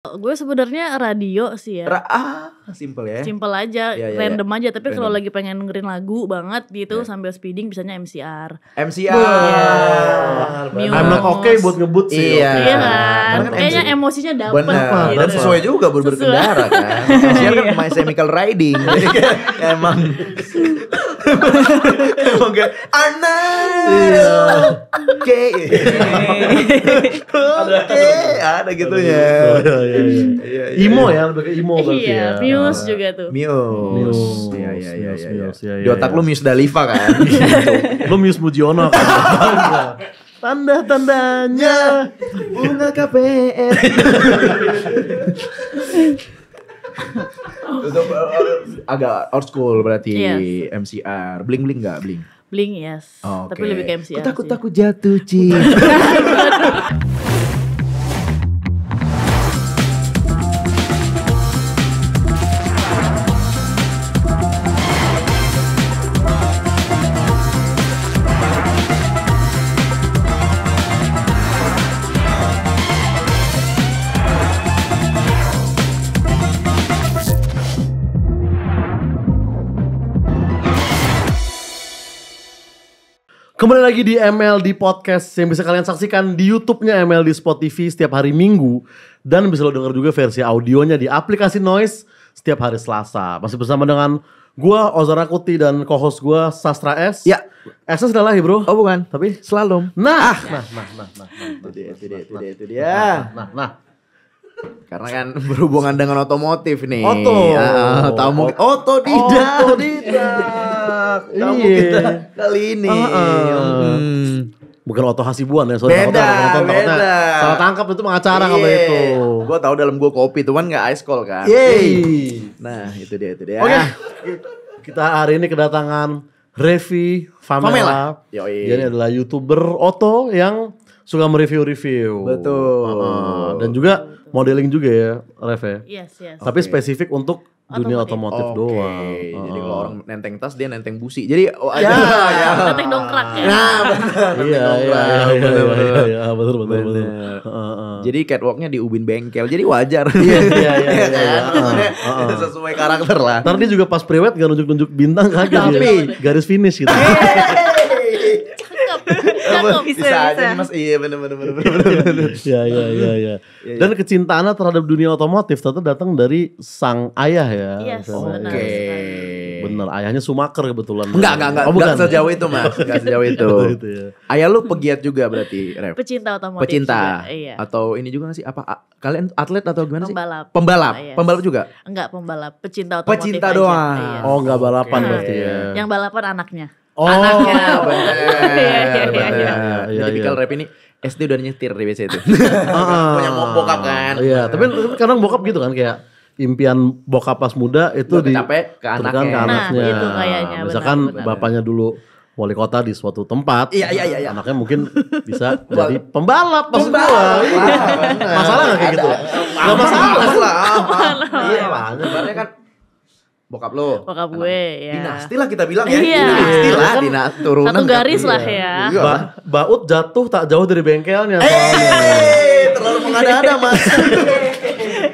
Gue sebenarnya radio sih ya. Simple ya. Simple aja, Ya, random aja. Tapi kalau Random. lagi pengen dengerin lagu banget gitu sambil speeding, bisanya MCR. MCR. I'm not okay buat ngebut sih. Iya. Iya kan? Karena kan Kayaknya MC. emosinya dapet Benar. gitu. Dan sesuai juga buat berkendara kan. MCR kan My Chemical Riding. Jadi kan emang kayak Oke, ada gitunya. Iya. Imo ya, lebih ke imo berarti ya. Iya, Muse juga tuh. Muse. Iya. Muse, iya, Di otak lu Muse Daliva kan. Lu Muse Mujiono kan. Tanda-tandanya Bunga KPR. Itu agak old school berarti. Yes. MCR. Bling enggak bling? Bling yes. Oke. Tapi lebih ke MCR Takut sih. jatuh cinta. Kembali lagi di MLD Podcast yang bisa kalian saksikan di YouTube-nya MLD Spot TV setiap hari Minggu. Dan bisa lo denger juga versi audionya di aplikasi Noise setiap hari Selasa. Masih bersama dengan gua Ozar Rakuti dan co-host gua Sastra S. Ya. S sudah lahir bro. Oh bukan, Tapi slalom. Nah. Itu dia. Nah. Karena kan berhubungan dengan otomotif nih. Tamu otodidak. Tamu Iya. kita kali ini. Bukan Oto Hasibuan ya, sorry. Beda. Salah tangkap itu pengacara kalau itu. Gue tahu dalam gue kopi, cuman nggak ice cold kan. Yeay. Nah itu dia. Oke. Kita hari ini kedatangan Revi Famela. Yoi. Dia ini adalah YouTuber oto yang suka mereview-review. Betul. Dan juga modeling juga ya, Rev ya. Yes. Tapi spesifik untuk dunia otomotif doang. Jadi kalau orang nenteng tas, dia nenteng busi. Jadi Nenteng dongkrak ya. Nah, benar. Iya, betul. Jadi catwalknya di ubin bengkel, jadi wajar. Iya. Sesuai karakter lah. Ntar dia juga pas priwet gak nunjuk-nunjuk bintang kaget Tapi dia. Garis finish gitu. Bisa aja nih mas. Iya bener. Iya. Dan kecintaannya terhadap dunia otomotif ternyata datang dari sang ayah ya. Yes, Misalnya. benar. Bener, ayahnya Sumaker kebetulan. Enggak. Oh, bukan. Enggak sejauh itu mas. Enggak sejauh itu. Itu ya. Ayah lu pegiat juga berarti, Rev? Pecinta otomotif. Pecinta. Juga, iya. Atau ini juga gak sih? Apa kalian atlet atau gimana sih? Pembalap. Yes. Pembalap juga? Enggak pembalap, pecinta otomotif. Pecinta aja. doang. Iya. Oh, enggak balapan Nah, berarti ya. Yang balapan anaknya. Oh, Anaknya bener. Iya. Jadi tipikal Rev ini SD udah nyetir di biasa itu. Punya bokap kan. Iya, tapi kadang bokap gitu kan kayak impian bokap pas muda itu Udah capek ke diturukan anaknya. anaknya. Nah, itu kayaknya, Misalkan benar. bapaknya dulu wali kota di suatu tempat. Iya. Anaknya mungkin bisa jadi pembalap pas gua. Masalah gak kayak gitu? Gak masalah. Iya, makanya kan bokap lo. Bokap gue ya. Dinasti lah kita bilang ya. Iya. Dinasti lah, dinasti turunan. Satu garis Iya. lah ya. Iya. Baut jatuh tak jauh dari bengkelnya soalnya. Terlalu mengada-ada mas.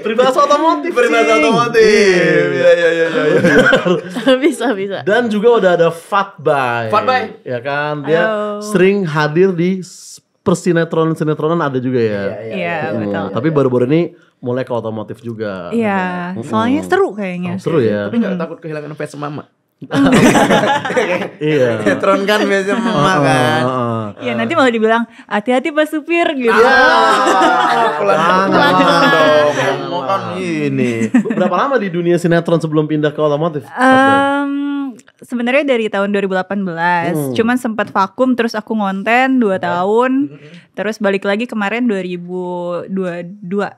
Peribahasa otomotif. Iya. bisa. Dan juga udah ada Fatbay. Fatbay. Ya kan, dia Halo. sering hadir di persinetron-sinetronan ada juga ya. Iya, betul. Tapi baru-baru ini mulai ke otomotif juga. Iya, soalnya seru kayaknya. Seru ya. Tapi gak takut kehilangan fans mama? Iya. Sinetron kan biasanya mama kan. Iya, nanti malah dibilang hati-hati Pak Supir gitu. Pelan-pelan dong. Mau kan ini. Berapa lama di dunia sinetron sebelum pindah ke otomotif? Sebenarnya dari tahun 2018, cuman sempat vakum terus aku ngonten 2 tahun, terus balik lagi kemarin 2022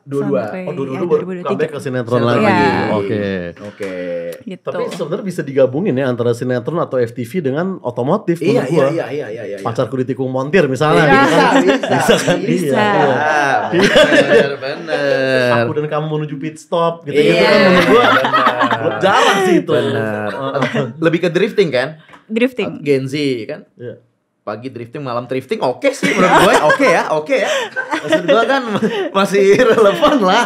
sampai Oh, dulu ya, baru comeback ke sinetron lagi. Iya. Oke. gitu. Tapi sebenarnya bisa digabungin ya antara sinetron atau FTV dengan otomotif menurut gua. Iya. Pacarku ditikung montir misalnya Bisa, gitu kan. bisa kan? Bisa. Bener. Aku dan kamu menuju pit stop gitu Iya, kan menurut gua. Jarang sih itu. Bener. Lebih ke drifting kan? Drifting. Gen Z kan? Iya. Pagi drifting, malam drifting, oke sih menurut gue. Oke ya. Maksud gua kan masih relevan lah.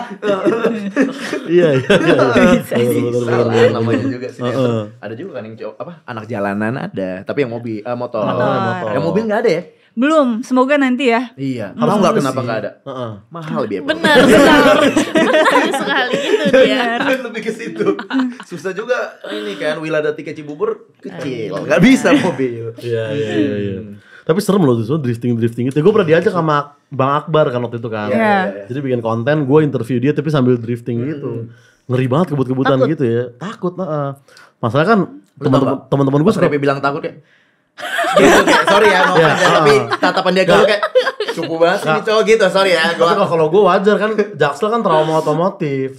Iya. Bisa lah namanya juga sinetron. Ada juga kan yang cowok apa? Anak jalanan ada, tapi yang motor. Yang mobil enggak ada ya? Belum, semoga nanti ya. Iya. Tahu enggak kenapa enggak ada? Mahal biaya. Benar sekali. Benar sekali itu dia. Lebih ke situ. Susah juga ini kan Wiladati ke Cibubur kecil. Enggak bisa mobil. Iya. Tapi serem loh tuh drifting itu. Gue pernah diajak sama Bang Akbar kan waktu itu kan. Iya. Jadi bikin konten, gue interview dia tapi sambil drifting gitu. Ngeri banget kebut-kebutan gitu ya. Takut. Masalah kan teman-teman gue suka bilang takut ya. Gitu, kayak, sorry ya tapi tatapan dia galau kayak cukup banget ini cowok gitu, sorry ya. Tapi kalau gue wajar kan, Jaksel kan trauma otomotif.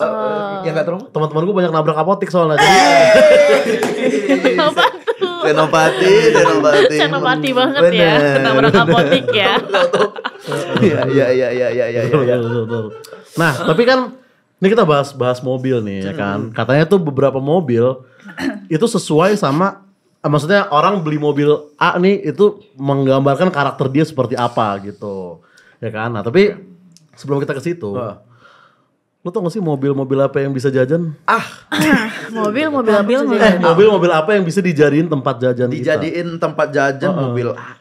Ya nggak trauma. Teman-teman gue banyak nabrak apotik soalnya. Jadi Apa tuh? Senopati banget ya. Nabrak apotik ya. Iya. Betul. Nah, tapi kan ini kita bahas mobil nih ya kan. Katanya tuh beberapa mobil itu sesuai sama, maksudnya orang beli mobil A nih itu menggambarkan karakter dia seperti apa gitu. Ya kan? Nah, tapi sebelum kita ke situ, lo tau gak sih mobil-mobil apa yang bisa jajan? Mobil Mobil apa yang bisa dijadiin tempat jajan Dijadiin tempat jajan mobil A.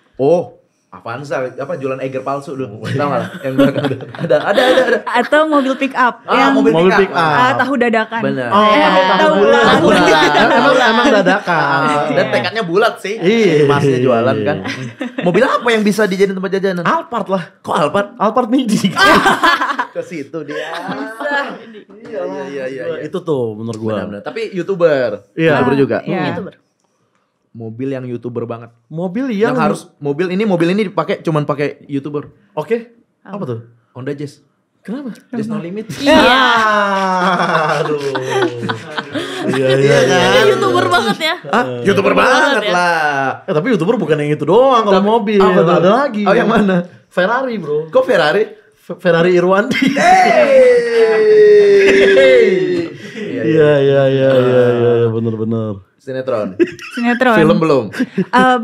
Avanza, apa jualan Eiger palsu dulu. Tahu enggak? Yang belakang ada. Atau mobil pick up yang mobil pick up. tahu dadakan. Benar. Tahu bulat. Emang dadakan. Dan tekadnya bulat sih. Iya. Masnya jualan kan. Mobil apa yang bisa dijadiin tempat jajanan? Alphard lah. Kok Alphard? Alphard Midi. Ke situ dia. Iya. Itu tuh menurut gua. Benar. Tapi YouTuber. Iya. YouTuber juga. Iya. Mobil yang YouTuber banget. Mobil yang harus mobil ini dipakai cuman pakai YouTuber. Oke. Apa tuh? Honda Jazz. Kenapa? Jazz No Limit. Iya. Aduh. Iya Ini YouTuber banget ya. YouTuber banget ya. lah. Tapi YouTuber bukan yang itu doang kalau mobil. Apa tuh? Ada lagi. Oh, yang mana? Ferrari, bro. Kok Ferrari? Ferrari Irwandi. Iya, benar. Sinetron. Sinetron. Belum.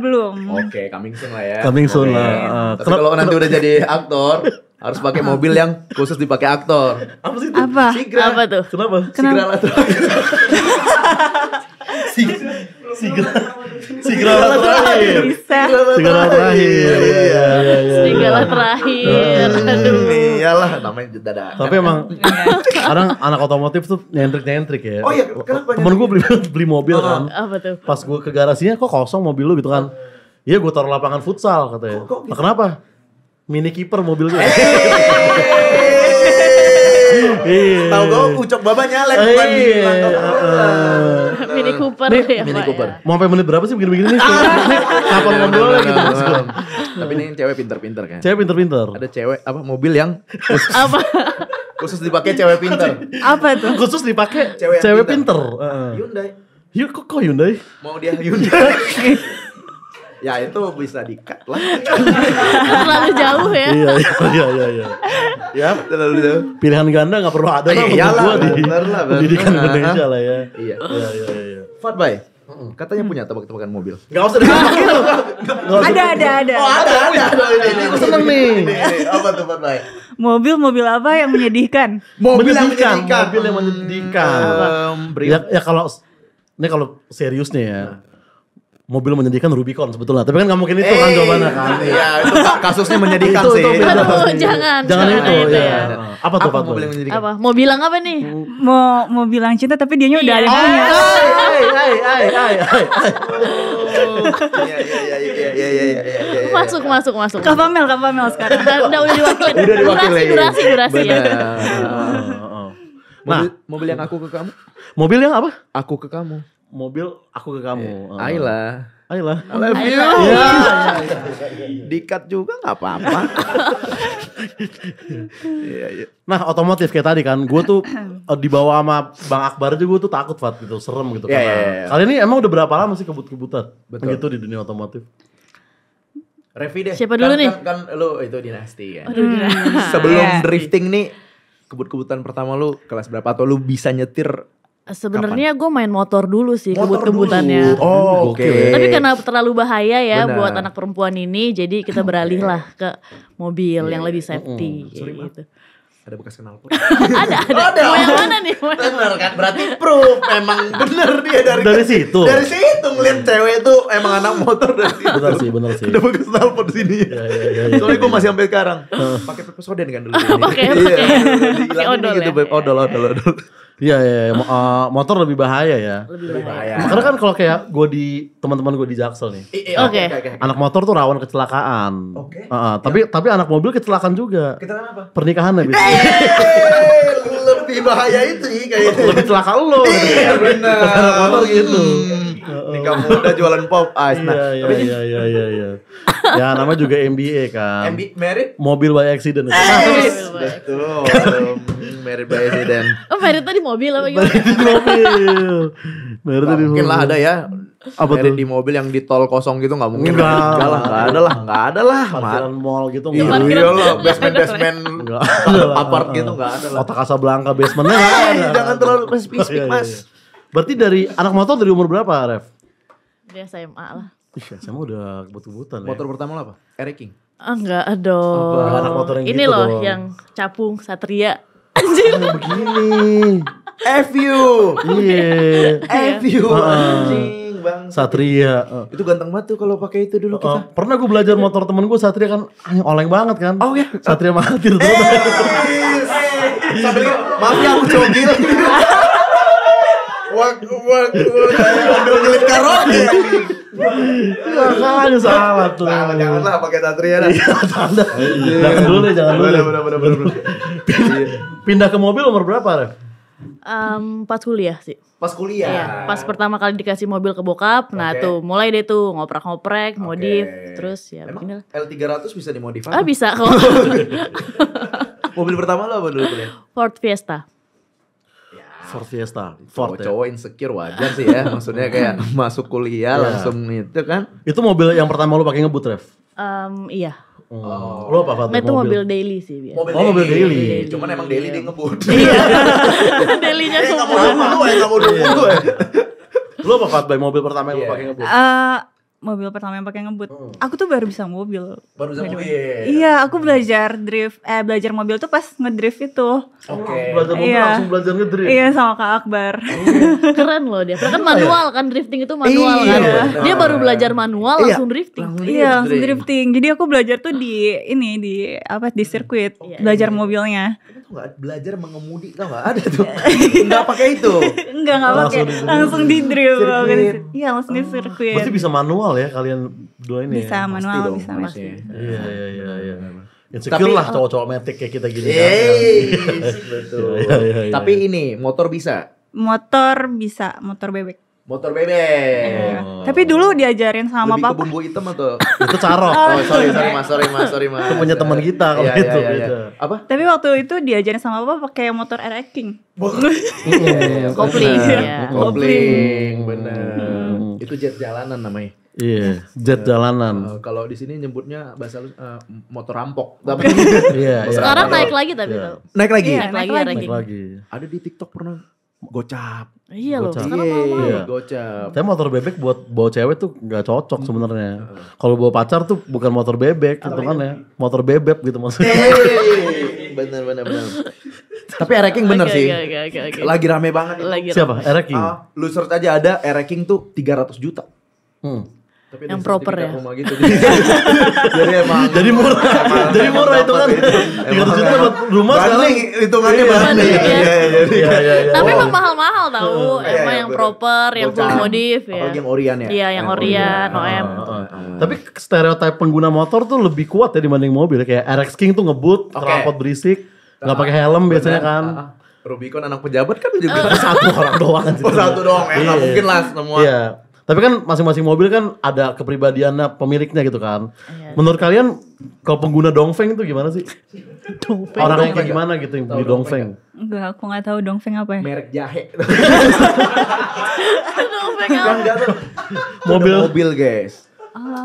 Belum. Oke, coming soon lah ya. Coming soon Oke. lah. Tapi kalau nanti udah jadi aktor, harus pakai mobil yang khusus dipakai aktor. Apa sih itu? Apa? Apa tuh? Kenapa? Sigra lah terakhir. Sigra terakhir. Bisa. Sigra terakhir. Iya. Serigala terakhir. Aduh. Iyalah, namanya dadakan. Tapi emang kadang anak otomotif tuh nyentrik ya. Oh iya, kenapa? Temen gue beli mobil kan. Apa tuh? Pas gue ke garasinya kok kosong mobil lu gitu kan. Iya gue taruh lapangan futsal katanya. Kok gitu? Nah, kenapa? Mini kiper mobil gue. Tahu gue ucok baba nyalek bukan di Mini Cooper Nih, ya, Mini Pak, Cooper. ya. Mau sampai menit berapa sih begini-begini nih? Kapan ngobrolnya gitu maksud gue. Tapi ini cewek pinter-pinter kan. Cewek pinter-pinter. Ada cewek apa mobil yang Apa? khusus dipakai cewek pinter. Apa tuh? Khusus dipakai Cewek cewek pinter. pinter. Hyundai. Yuk kok Hyundai? Mau dia Hyundai. Ya itu bisa di-cut lah. Terlalu jauh ya. Iya. Ya, Terlalu jauh. pilihan ganda gak perlu ada lah Iyalah, menurut gua di bener lah, bener. pendidikan Indonesia lah ya. Iya. Iya. Fatbay, katanya punya tebak-tebakan mobil. Gak usah dipakai loh. Ada. Ada. Ini Aku seneng nih. Apa tuh Fatbay? Mobil apa yang menyedihkan? Mobil yang Menyedihkan. menyedihkan. Mobil yang menyedihkan. Ya kalau ini kalau seriusnya ya. Mobil menyedihkan Rubicon sebetulnya. Tapi kan gak mungkin itu kan jawabannya kan. Iya, itu kasusnya menyedihkan Itu sih. beda Aduh, pasti. jangan itu itu ya. ya. Apa tuh Pak? mobil yang menyedihkan? Apa? Mau bilang apa nih? Mau bilang cinta tapi dianya udah ada yang punya. Iya. Masuk. Kak Pamel sekarang. Udah diwakilin. Udah diwakilin. Durasi ya. Mobil yang aku ke kamu? Mobil yang apa? Aku ke kamu. Mobil aku ke kamu. Ayla. I love you. Iya. Di-cut juga gak apa-apa. Iya. Nah otomotif kayak tadi kan, gue tuh dibawa sama Bang Akbar aja gue tuh takut Fat gitu, serem gitu. Iya, Karena iya. kalian ini emang udah berapa lama sih kebut-kebutan? Betul. Gitu di dunia otomotif. Revi deh. Siapa dulu nih? Kan lu itu dinasti kan. Aduh, gila. Sebelum Iya. drifting nih, kebut-kebutan pertama lu kelas berapa atau lu bisa nyetir Sebenarnya gue main motor dulu sih, Motor kebut-kebutannya. dulu. Oh, oke. Tapi karena terlalu bahaya ya Benar. buat anak perempuan ini, jadi kita beralih lah ke mobil yang lebih safety. Sorry, kayak gitu. Ada bekas knalpot. Ada. Mau yang mana nih? Bener kan? Berarti proof emang bener dia Dari situ. Dari situ ngeliat cewek itu emang anak motor dari situ. Bener sih. Ada bekas knalpot di sini. Iya. Soalnya gue masih sampai sekarang pakai pepesoden kan dulu. Pakai. Pakai odol gitu, ya? Beb. Odol. Iya. Motor lebih bahaya ya. Lebih bahaya. Karena kan kalau kayak gue di teman-teman gue di Jaksel nih, Oke. anak motor tuh rawan kecelakaan. Oke. Tapi anak mobil kecelakaan juga. Kita kan apa? Pernikahannya gitu. Lebih bahaya itu sih kayaknya. Lebih celaka lo. Iya benar. Anak motor gitu. Nikah muda jualan pop ice. Nah, tapi Iya. Ya namanya juga MBA kan. married? Mobil by accident itu. Betul. Married by accident. Oh, merit tadi mobil apa gimana? Di mobil. Baru tadi Mungkin lah ada ya. Apa Married tuh? di mobil yang di tol kosong gitu nggak mungkin. Enggak. Nggak ada lah. Parkiran mall gitu Iya enggak. lah, basement Enggak ada lah. apart gitu nggak ada lah. Kota Casablanca basementnya enggak ada. Jangan terlalu Iya, spesifik, Mas. Berarti dari anak motor dari umur berapa, Ref? Dia SMA lah. Ih, saya mah udah kebut-kebutan ya. Motor pertama lo apa? Eric King. Enggak dong. Anak motor yang Ini gitu loh dong. yang capung Satria. Begini. FU. Iya. FU anjing, Bang. Satria. Itu ganteng banget tuh kalau pakai itu dulu kita. Pernah gue belajar motor temen gue Satria kan oleng banget kan. Oh ya. Satria Mahathir tuh. Sambil maaf ya aku cogil. Wak, ambil ngelit karaoke. Makanya salah tuh. Janganlah pakai Satria dah. Jangan dulu deh, jangan dulu. Bener. Pindah ke mobil umur berapa, Ref? Pas kuliah sih. Pas kuliah. Iya, pas pertama kali dikasih mobil ke bokap, nah Oke. tuh mulai deh tuh ngoprek-ngoprek, modif, Oke. terus ya Emang beginilah. L300 bisa dimodif Ah bisa kok. Mobil pertama lo apa dulu kuliah? Ford Fiesta. Ford Fiesta. Ford ya. Cowok insecure wajar sih ya. Maksudnya kayak masuk kuliah langsung itu kan. Itu mobil yang pertama lu pakai ngebut, Ref? Iya. Lu apa, Fat? Nah, itu mobil daily sih biasa. Mobil daily. Cuman emang daily dia ngebut. Iya. Dailynya Nggak mau semua. dulu nggak mau dulu. Lu apa, Fat? Mobil pertama yang lu pakai ngebut? Mobil pertama yang pakai ngebut. Aku tuh baru bisa mobil. Baru bisa mobil. Iya, aku belajar belajar mobil tuh pas ngedrift itu. Oke. Belajar mobil Iya. langsung belajar ngedrift. Iya, sama Kak Akbar. Keren loh dia. Karena kan manual kan, drifting itu manual Iya, kan. benar. Dia baru belajar manual Iya. langsung drifting. Iya, langsung drifting. Jadi aku belajar tuh di sirkuit. Belajar mobilnya. Itu nggak belajar mengemudi tau nggak ada tuh. Nggak pakai itu. Enggak pakai. Langsung di drift. Sirkuit. Iya, langsung di sirkuit. Berarti bisa manual ya kalian dua ini Bisa ya? manual, dong, bisa pasti. masih. Iya. Insecure Tapi- lah cowok-cowok metik kayak kita gini. Betul. Iya. Tapi ini motor bisa. Motor bisa, motor bebek. Motor bebek. Oh. Tapi dulu diajarin sama Lebih ke papa. bumbu hitam atau? Itu carok. Oh sorry mas. Itu punya teman kita kalau Iya, itu. iya. Gitu. Apa? Tapi waktu itu diajarin sama papa pakai motor RX King. Kopling ya. Kopling, bener. Itu jet jalanan namanya. Iya, jet jalanan. Kalau di sini nyebutnya bahasa motor rampok. Tapi Iya. Sekarang naik lagi tapi Iya. tau. naik lagi. Iya. Naik lagi naik ranking. Naik lagi. Ada di TikTok pernah gocap. Iya loh. Gocap. Sekarang mahal. Iya. Gocap. Tapi motor bebek buat bawa cewek tuh nggak cocok sebenarnya. Kalau bawa pacar tuh bukan motor bebek, gitu kan ya. Motor bebek gitu maksudnya. Bener. Tapi ranking bener sih. Oke. Lagi rame banget. Lagi Siapa? Erek King. Lu search aja ada ranking tuh 300 juta. Tapi Yang ada proper sertifikat ya? rumah gitu. Jadi emang Jadi murah. Jadi murah itu kan. 300 juta buat rumah sekarang. banding hitungannya Iya. banding. Iya. Iya. Tapi emang mahal-mahal tahu. Iya, Emang iya, yang bener. proper, yang full Gocap. modif ya. Apalagi yang Orion ya? Iya, yang Orion, OM. Tapi stereotip pengguna motor tuh lebih kuat ya dibanding mobil. Kayak RX King tuh ngebut, Oke. knalpot berisik, nggak pakai helm biasanya kan. Rubicon anak pejabat kan juga Satu orang doang kan. Oh, satu doang ya, nggak Iya. mungkin lah semua. Iya. Tapi kan masing-masing mobil kan ada kepribadiannya pemiliknya gitu kan. Iya. Menurut kalian kalau pengguna dongfeng itu gimana sih? Orang yang kayak gimana gitu yang beli dongfeng? Enggak, aku nggak tahu dongfeng apa ya. Merek jahe. Kan Enggak tuh. Mobil guys.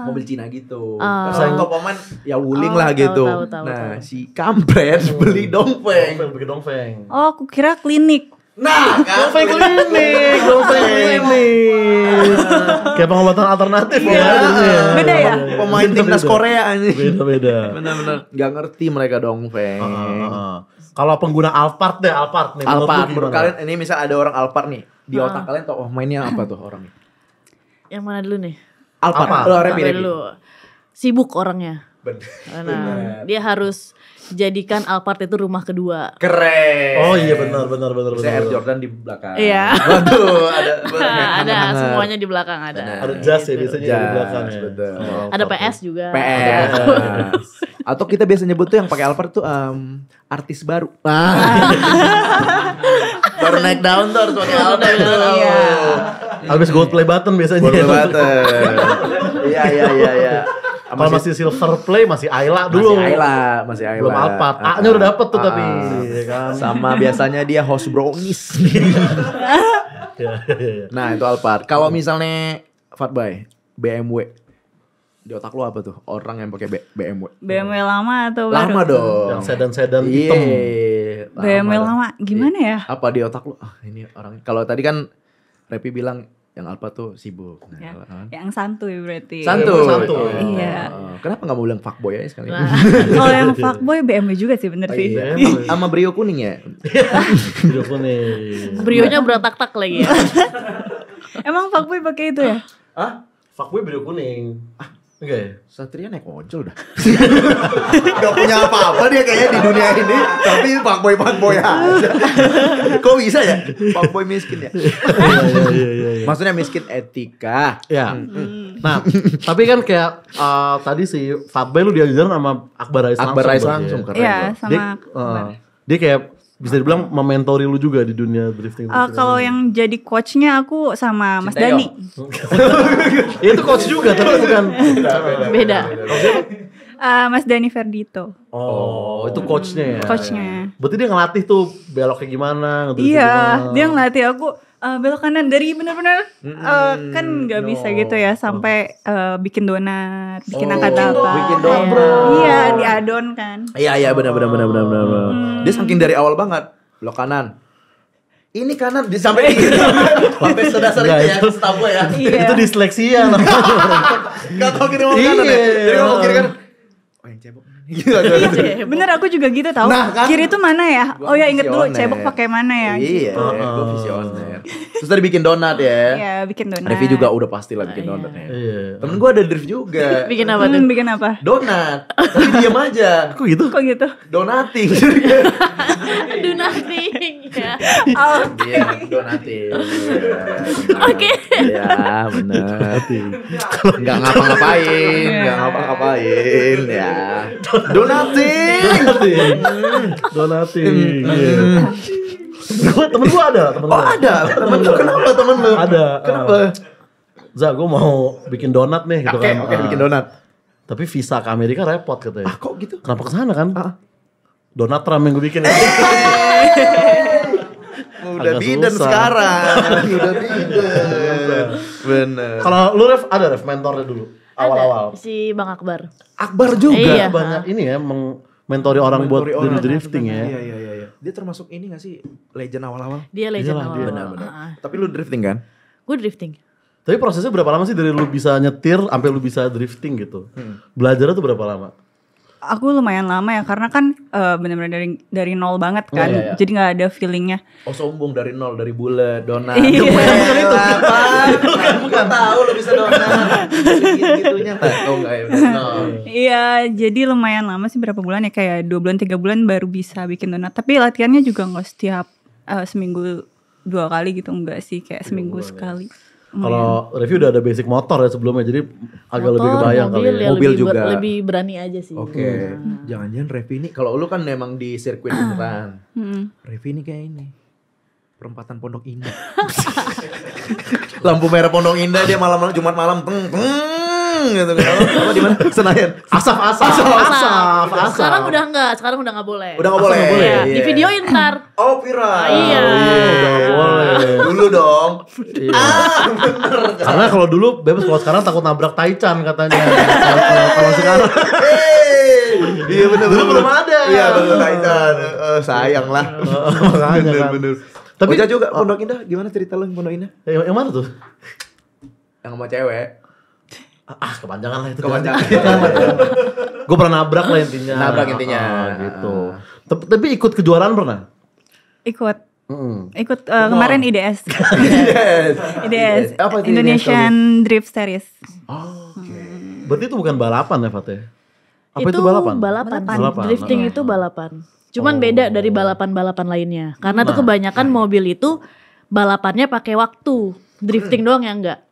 Mobil Cina gitu. Kan Topoman ya wuling lah tahu, gitu. tahu. Nah, si kampret beli dongfeng. Bikin dongfeng. Oh, aku kira klinik. Nah, kan. Dongfeng klinik. Kayak pengobatan alternatif ya. Beda ya? Pemain timnas Korea ini. Beda. Benar-benar nggak ngerti mereka Dongfeng. Kalau pengguna Alphard nih. Alphard, menurut kalian ini misal ada orang Alphard nih, di otak kalian tuh mainnya apa tuh orangnya? Yang mana dulu nih? Alphard. Apa dulu? Sibuk orangnya. Nah, dia harus jadikan Alphard itu rumah kedua. Keren. Oh iya benar. Saya Air Jordan di belakang. Iya. Waduh, ada Ada semuanya di belakang ada. Ada jas ya biasanya di belakang ya. Betul. Ada PS juga. PS. Atau kita biasa nyebut tuh yang pakai Alphard tuh artis baru. Baru naik daun tuh harus pakai Alphard. Iya. Habis gold play button biasanya. Gold play button. Iya. Kalau masih silver play masih Ayla dulu. Masih Ayla. Belum Alphard. A-nya udah dapet tuh tapi kan. Sama biasanya dia host brownies. Nah, itu Alphard. Kalau misalnya Fatbay, BMW. Di otak lu apa tuh? Orang yang pakai BMW. BMW lama atau baru? Lama dong. Yang sedan hitam. BMW lama. Gimana ya? Apa di otak lu? Ini orang. Kalau tadi kan Repi bilang yang Alphard tuh sibuk. Nah, Ya, kan? yang santuy berarti. Santuy. Iya. Kenapa gak mau bilang fuckboy aja sekali? Kalau yang fuckboy BMW juga sih bener sih. Iya. Sama Brio kuning ya? Hidupnya nih. Brionya berotak-tak lagi ya. Emang fuckboy pakai itu ya? Hah? Fuckboy biru kuning. Enggak ya? Satria naik ojol dah. Gak punya apa-apa dia kayaknya di dunia ini. Tapi fuckboy aja. Kok bisa ya? Fuckboy miskin ya? Iya. Maksudnya miskin etika. Ya. Nah, tapi kan kayak tadi si Fatbay lu diajarin sama Akbar Rais langsung. Keren Iya, loh. sama Dia kayak bisa dibilang mementori lu juga di dunia drifting. kalau yang jadi coachnya aku sama Mas Sinteyong. Dani. Ya, itu coach juga tapi bukan. Beda. Mas Dani Ferdito, Oh, itu coachnya ya. coachnya. Berarti dia ngelatih tuh beloknya gimana, ngedrifting Iya, gimana. dia ngelatih aku belok kanan dari bener-bener kan nggak bisa gitu ya sampai bikin donat, bikin angkat apa. bikin donat, bro. Iya, di adon kan. Iya benar. Dia saking dari awal banget. Belok kanan. Ini kanan sampai gitu. Sampai sedasar itu ya, staf gue ya. Iya. Itu disleksia namanya. Gak tau kiri mau kanan ya. Jadi mau kiri kan. Oh yang cebok. Iya, bener aku juga gitu tahu. Nah, kan? Kiri itu mana ya? Gua Oh ya inget dulu visioner. cebok pakai mana ya? Iya, gue visioner. Terus tadi bikin donat ya. Iya, bikin donat. Revi juga udah pastilah bikin donat ya. Iya. Temen gue ada drift juga. Bikin apa tuh? Bikin apa? Donat. Tapi diam aja. Kok gitu? Kok gitu? Donating. Do nothing. Ya. Iya, donating. Oke. Iya, benar. Enggak ngapa-ngapain, enggak ngapa-ngapain ya. Donating. Donating. Iya. Temen gua ada, temen Oh gua. ada, temen lu. Kenapa temen lu? Ada. Kenapa? Za, gue mau bikin donat nih gitu kan. Oke, bikin donat. Tapi visa ke Amerika repot katanya. Ah, kok gitu? Kenapa kesana kan? Ah. Donat Trump yang gue bikin. Udah Agak bidan susah. sekarang. Udah bidan. Bener. Kalau lu Ref, ada Ref mentornya dulu. Awal-awal. Ada si Bang Akbar. Akbar juga. Iya. Banyak ini ya, mentori orang buat Mentori orang. drifting ya. Iya. Dia termasuk ini gak sih legend awal-awal? Dia legend Iyalah, awal. dia. Benar. Tapi lu drifting kan? Gue drifting. Tapi prosesnya berapa lama sih dari lu bisa nyetir sampai lu bisa drifting gitu? Belajarnya tuh berapa lama? Aku lumayan lama ya karena kan bener-bener dari nol banget kan. Iya. Jadi nggak ada feelingnya. Oh sombong dari nol, dari bulat, donat. Iya. Bukan itu. Bukan tahu lu bisa donat. Gitu-gitunya enggak. Oh enggak ya, benar. Nol. Iya, jadi lumayan lama sih berapa bulan ya kayak 2 bulan 3 bulan baru bisa bikin donat. Tapi latihannya juga nggak setiap seminggu 2 kali gitu enggak sih kayak seminggu sekali. Kalau review udah ada basic motor ya sebelumnya, jadi agak lebih Motor, kebayang kali mobil, ya. ya Mobil lebih, juga. lebih berani aja sih. Oke. Jangan-jangan Revi ini kalau lu kan memang di sirkuit beneran. Revi ini kayak ini. Perempatan Pondok Indah. Lampu merah Pondok Indah dia malam Jumat malam teng gitu kan. Apa di mana? Senayan. Asap. Sekarang udah nggak boleh. Udah enggak boleh. nggak boleh. Iya, Iya. di videoin ntar. Oh, viral. Iya. Udah boleh. Dulu dong. Karena kalau dulu bebas, kalau sekarang takut nabrak Taichan katanya. Kalau sekarang Iya benar. Dulu belum ada. Iya benar Titan. Sayang lah. makanya kan. Bener. Tapi Oja juga Pondok Indah, gimana cerita lu yang Pondok Indah? yang mana tuh? Yang sama cewek. Kepanjangan lah itu. Kepanjangan. Gue pernah nabrak lah intinya. Nabrak intinya. Gitu. Tapi ikut kejuaraan pernah? Ikut Mm. kemarin IDS. Yes. IDS. Apa itu Indonesian Drift Series. Berarti itu bukan balapan ya Fateh? Apa itu balapan? Balapan. Drifting itu balapan. Cuman beda dari balapan-balapan lainnya. Karena tuh kebanyakan mobil itu balapannya pakai waktu. Drifting doang yang enggak.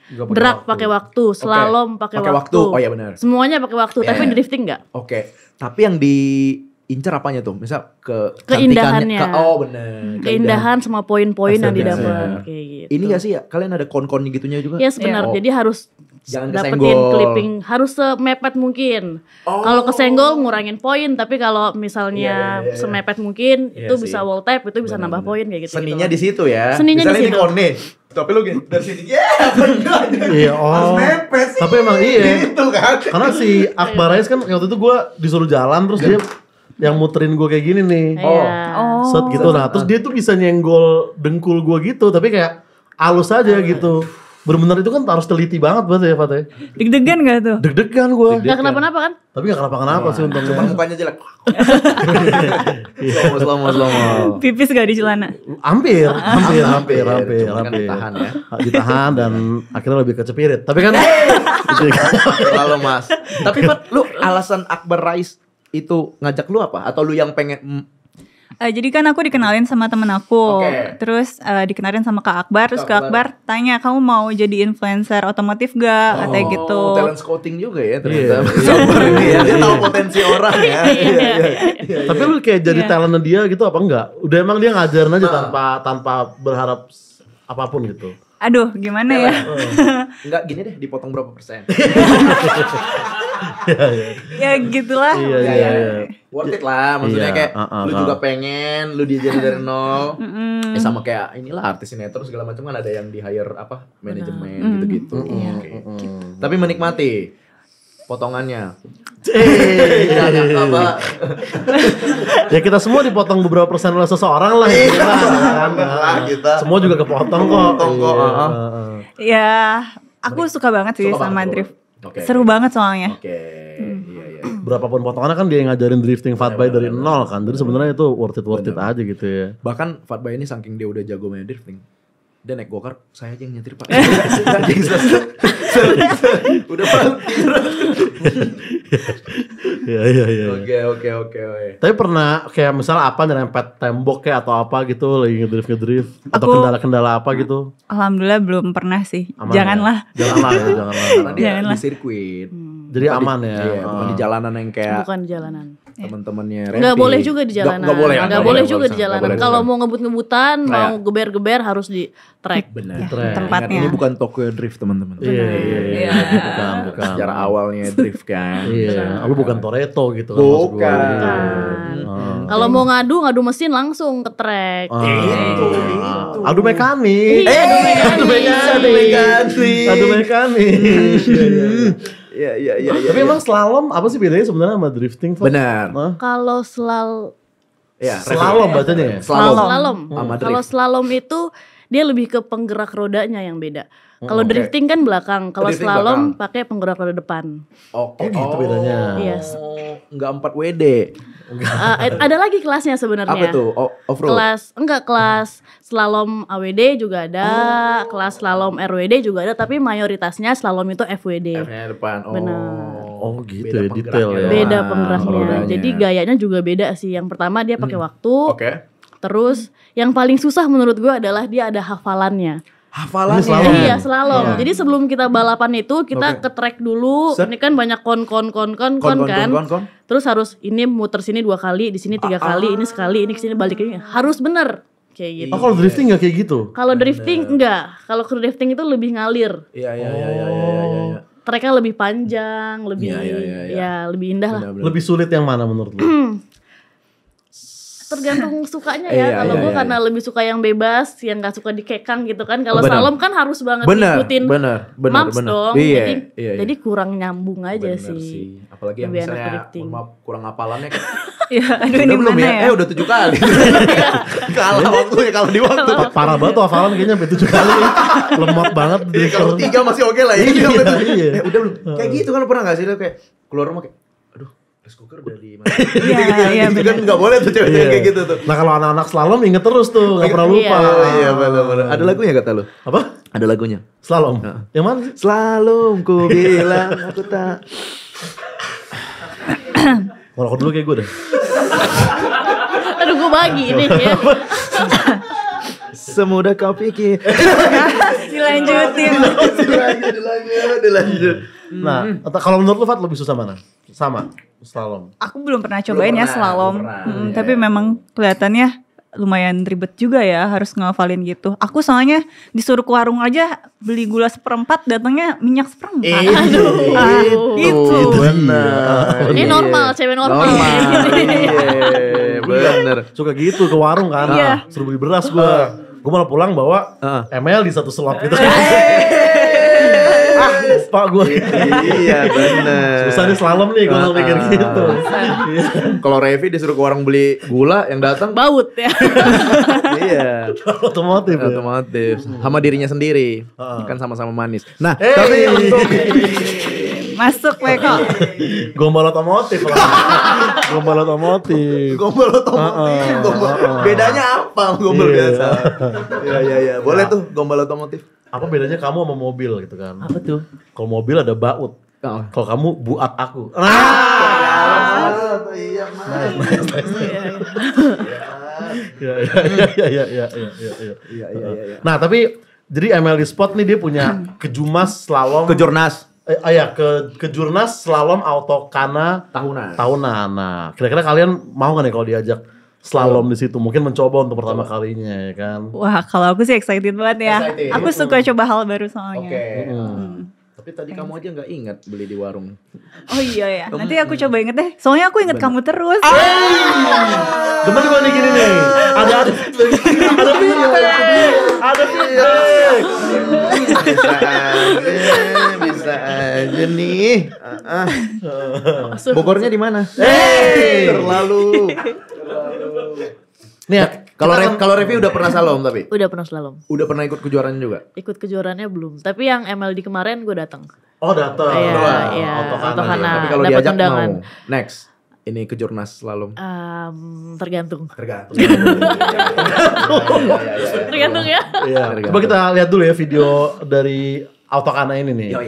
Drag pakai waktu, slalom pakai waktu. Oh iya benar. Semuanya pakai waktu, tapi drifting enggak. Oke. Tapi yang diincar apanya tuh? Misal Keindahannya. Benar. Keindahan sama poin-poin yang Astaga. didapat kayak gitu. Ini gak sih ya? Kalian ada kon-kon gitunya juga? Ya sebenarnya. Oh. Jadi harus Jangan dapetin kesenggol. clipping, harus semepet mungkin. Kalau kesenggol ngurangin poin, tapi kalau misalnya Iya. semepet mungkin Iya itu sih. bisa wall tap, itu bisa nambah poin kayak gitu. Seninya di situ ya. Seninya Misalnya di ini situ. kon nih. Tapi lu gini dari sini. Iya, Harus mepet sih. Tapi emang iya. Gitu kan. Karena si Akbar Rais kan waktu itu gue disuruh jalan terus dia yang muterin gue kayak gini nih. Iya. Set gitu. Nah terus dia tuh bisa nyenggol dengkul gue gitu. Tapi kayak halus aja gitu. Bener-bener itu kan harus teliti banget berarti ya Fateh. Deg-degan gak tuh? Deg-degan gue. Gak kenapa-napa kan? Tapi gak kenapa-kenapa sih untungnya. Cuma mukanya jelek. Slow. Pipis gak di celana? Hampir. Cuma kan Hampir. ditahan ya. Ditahan dan akhirnya lebih ke cepirit. Tapi kan Lalu Mas. Tapi Pat, lu alasan Akbar Rais itu ngajak lu apa? Atau lu yang pengen Jadi kan aku dikenalin sama temen aku, Oke. terus dikenalin sama Kak Akbar, terus Kak Kak Akbar tanya kamu mau jadi influencer otomotif gak, katanya gitu. Talent scouting juga ya ternyata. Sabar ini ya. Dia tahu potensi orang ya. Iya. tapi lu kayak jadi talentnya dia gitu apa enggak? Udah emang dia ngajarin aja tanpa berharap apapun gitu. Aduh, gimana ya? Enggak gini deh, dipotong berapa persen? Ya gitulah. Iya. Worth it lah, maksudnya Iya, kayak lu juga pengen, lu diajarin dari nol. Sama kayak inilah artis sinetron segala macam kan ada yang di hire apa manajemen gitu-gitu. Oke. Tapi menikmati potongannya. Apa? Ya kita semua dipotong beberapa persen oleh seseorang lah. Kita. Semua juga kepotong kok. Iya. Ya, aku suka banget sih Suka sama banget, drift. Oke. Seru banget soalnya. Oke. Iya. Berapapun potongannya kan dia yang ngajarin drifting fatbike dari nol kan. Jadi sebenarnya itu worth it aja gitu ya. Bahkan Fatbay ini saking dia udah jago main drifting. Dia naik gokar, saya aja yang nyetir Pak. Anjing, udah parkir. Iya. Oke. Tapi pernah kayak misalnya apa nyerempet tembok kayak atau apa gitu lagi ngedrift atau Aku- kendala-kendala apa gitu? Alhamdulillah belum pernah sih. Aman Janganlah. Ya? Janganlah. Karena dia Janganlah. di sirkuit. Jadi aman ya. Iya, bukan di jalanan yang kayak Bukan di jalanan. teman-temannya Nggak boleh juga di jalanan. Nggak boleh. Nggak boleh juga di jalanan. Nggak boleh. Kalau mau ngebut-ngebutan, Nah, mau geber-geber harus di track. Benar. Track. Tempatnya. Ingat, ini bukan Tokyo Drift teman-teman. Iya. Bukan. Sejarah awalnya drift kan. Iya. Lu bukan Toretto gitu kan maksud gua. Bukan. Kalau mau ngadu mesin langsung ke track. Itu. Adu mekanik. Iya, Adu mekanik. Iya. Tapi emang slalom apa sih bedanya sebenarnya sama drifting? Fat? Benar. Hah? Kalau Iya, Slalom bacanya ya? slalom. Sama Kalau drift. slalom itu dia lebih ke penggerak rodanya yang beda. Kalau Oke. drifting kan belakang, kalau Drifting slalom pakai penggerak roda depan. Oke. Oh, gitu bedanya. Yes. Enggak 4 WD. Ada lagi kelasnya sebenarnya. Apa tuh? Off-road. Kelas slalom AWD juga ada, kelas slalom RWD juga ada, tapi mayoritasnya slalom itu FWD. F-nya depan. Benar. Oh gitu Beda ya, detail ya. penggeraknya. Beda Ah, penggeraknya. rodanya. Jadi gayanya juga beda sih. Yang pertama dia pakai waktu. Oke. Terus yang paling susah menurut gue adalah dia ada hafalannya. Hafalannya. Ini slalom. Iya slalom. Jadi sebelum kita balapan itu kita Oke. ke track dulu. Set. Ini kan banyak kon kan. Kon. Terus harus ini muter sini 2 kali, di sini 3 kali, ini sekali, ini kesini balik ini. Harus bener kayak gitu. Oh kalau drifting nggak kayak gitu? Kalau drifting enggak. Kalau drifting itu lebih ngalir. Iya. Tracknya lebih panjang, lebih Iya. ya lebih indah lah. Benar. Lebih sulit yang mana menurut lu? Tergantung sukanya Iya, ya. Kalau iya, gue iya. karena lebih suka yang bebas, yang nggak suka dikekang gitu kan. Kalau Benar. slalom kan harus banget Benar. ngikutin mams dong. Iya. Jadi kurang nyambung aja Bener sih. Apalagi yang Lebih enak misalnya drifting. mohon maaf, kurang hafalannya kan Ya, aduh Udah ini belum mana ya? ya? Udah 7 kali. Kalah waktunya, kalah di waktu. Parah banget tuh hafalan kayaknya sampai 7 kali. Lemot banget. Iya, kalau 3 masih oke lah ya. Iya, iya. Udah belum. Kayak gitu kan, lu pernah gak sih lu kayak keluar rumah kayak aduh, rice cooker udah di mana? Iya, Gitu kan enggak boleh tuh cewek kayak gitu tuh. Nah kalau anak-anak slalom inget terus tuh, gak pernah lupa. Iya, benar-benar. Ada lagunya kata lu? Apa? Ada lagunya. Slalom? Yang mana sih? Selalu ku bilang aku tak. Ngerokok dulu kayak gue deh. Aduh gue bagi ini ya. Semudah kau pikir. Dilanjutin. Dilanjut. Nah, kalau menurut lu Fat lebih susah mana? Sama, slalom. Aku belum pernah cobain ya pernah, slalom. belum pernah. Tapi memang kelihatannya lumayan ribet juga ya harus ngafalin gitu. Aku soalnya disuruh ke warung aja beli gula 1/4 datangnya minyak 1/4. Itu. Benar. Ini normal, cewek normal. Iya, benar. Suka gitu ke warung kan. Iya. Suruh beli beras gue. Gue malah pulang bawa ML di satu slot gitu. Pak gue. Iya, benar. Susah nih slalom nih kalau pikir gitu. Kalau Revi disuruh ke warung beli gula, yang datang Baut ya. iya. Otomotif ya. Otomotif sama dirinya sendiri. Kan sama-sama manis. Nah, Hey. tapi untuk Masuk Weko. Gombal otomotif lah. Gombal otomotif. gombal otomotif, bedanya apa sama gombal Iya. biasa? Iya. Boleh tuh gombal otomotif. Apa bedanya kamu sama mobil gitu kan? Apa tuh? Kalau mobil ada baut. Oh. Kalau kamu buat aku. Iya, Iya. Nah, tapi jadi ML di Sport nih dia punya kejurnas slalom. Ke Jurnas Kejurnas slalom autokana tahunan. Nah, kira-kira kalian mau gak nih kalau diajak slalom di situ? Mungkin mencoba untuk pertama kalinya ya kan. Wah, kalau aku sih excited banget ya. Excited. Aku suka coba hal baru soalnya. Oke. Tapi tadi kamu aja nggak ingat beli di warung. Oh iya ya, nanti aku coba inget deh. Soalnya aku inget kamu terus. Demen gue nih gini nih. Ada feedback. Bisa aja nih. Bogornya di mana? Terlalu. Nih ya, Kalau Revi udah pernah slalom tapi Udah pernah slalom. udah pernah ikut kejuaraan juga. Ikut kejuaraannya belum. Tapi yang MLD kemarin gue datang. oh datang. Iya, Autokana. autokana. Tapi kalau Dapat diajak undangan. mau. Next. Ini kejurnas slalom. Tergantung. Tergantung. Tergantung ya. Iya. Coba kita lihat dulu ya video dari autokana ini nih. Yo.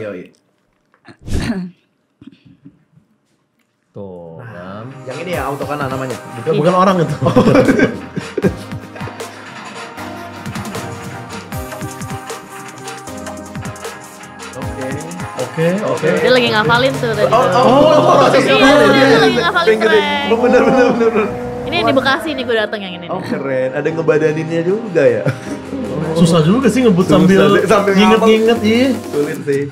Tuh kan. Yang ini ya autokana namanya. Bukan orang itu. Oke. Dia lagi ngafalin tuh tadi. prosesnya Iya, ada dia lagi ngafalin track. Bener. Ini di Bekasi nih gue datang yang ini. Oh keren, ada ngebadaninnya juga ya. Susah juga sih ngebut Sambil nginget-nginget iya. Sulit sih.